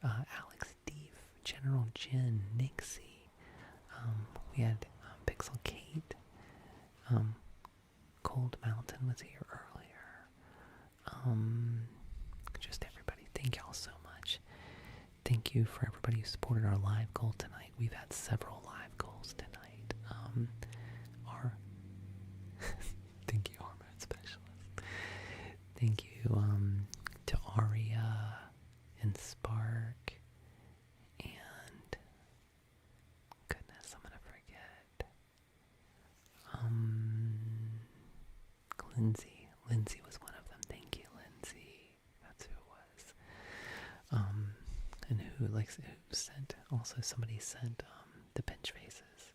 Alex, Steve, General Jen, Nixie. We had Pixel Kate. Cold Mountain was here earlier. Just everybody. Thank y'all so much. Thank you for everybody who supported our live goal tonight. We've had several live goals tonight. Thank you, Hormone Specialist. Thank you to Aria and Spark and goodness, I'm gonna forget. Lindsay was one of them. Thank you, Lindsay. That's who it was. And who sent, also somebody sent the pinch faces.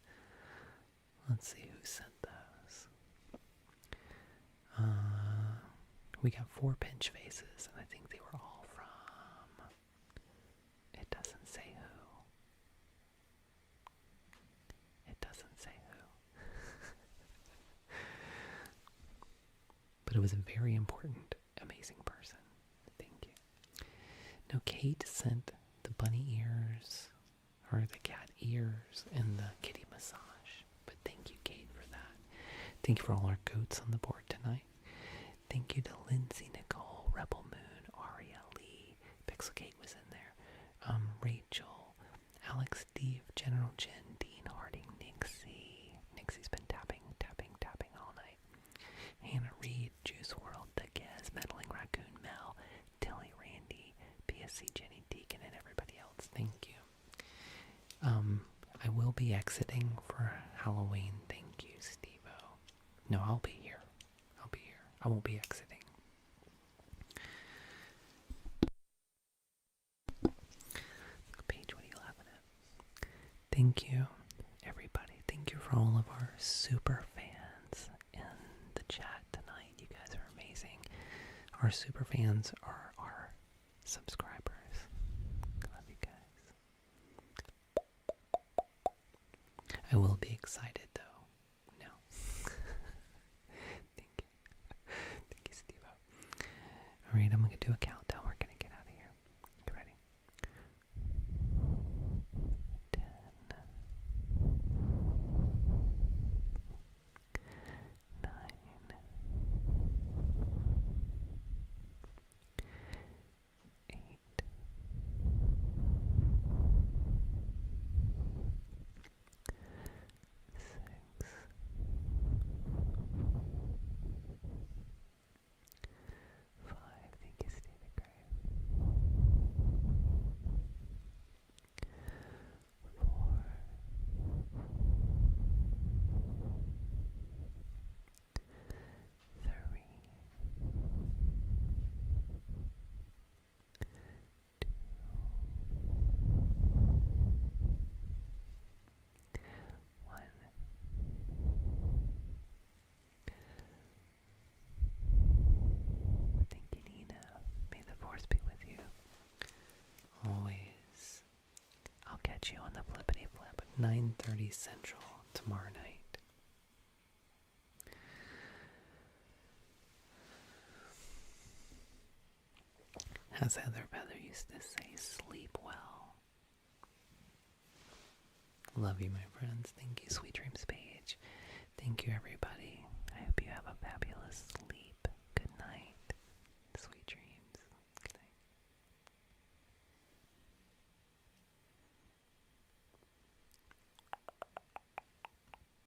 Let's see who sent those. We got 4 pinch faces, and I think they were all from, it doesn't say who. It doesn't say who. But it was a very important, amazing person. Thank you. No, Kate sent the bunny ears, or the cat ears, and the kitty massage. But thank you, Kate, for that. Thank you for all our goats on the board tonight. Thank you to Lindsay, Nicole, Rebel Moon, Aria, Lee, Pixel Kate was in there, Rachel, Alex, Steve, General Chin, Dean Harding, Nixie. Nixie's been tapping all night. Hannah Reed, Juice World, The Gez, Meddling Raccoon, Mel, Tilly, Randy, PSC, Jenny, Deacon, and everybody else. Thank you. I will be exiting for Halloween. Thank you, Steve-O. No, I'll be here. I won't be exiting. Page, what are you laughing at? Thank you, everybody. Thank you for all of our super fans in the chat tonight. You guys are amazing. Our super fans are our subscribers. Love you guys. I will be excited though. No. Thank you. Thank you, Steve-O. Alright, I'm going to do a countdown. We're going to get out of here. You ready? 10, 9, 8, 6, 5, thank you, Stevie Gray. 4, 3, 2, 1. Thank you, Nina. May the force be with you. Always. I'll catch you on the flippity flip at 9:30 Central tomorrow night. As Heather Feather used to say, sleep well. Love you, my friends. Thank you, Sweet Dreams Page. Thank you, everybody. I hope you have a fabulous sleep.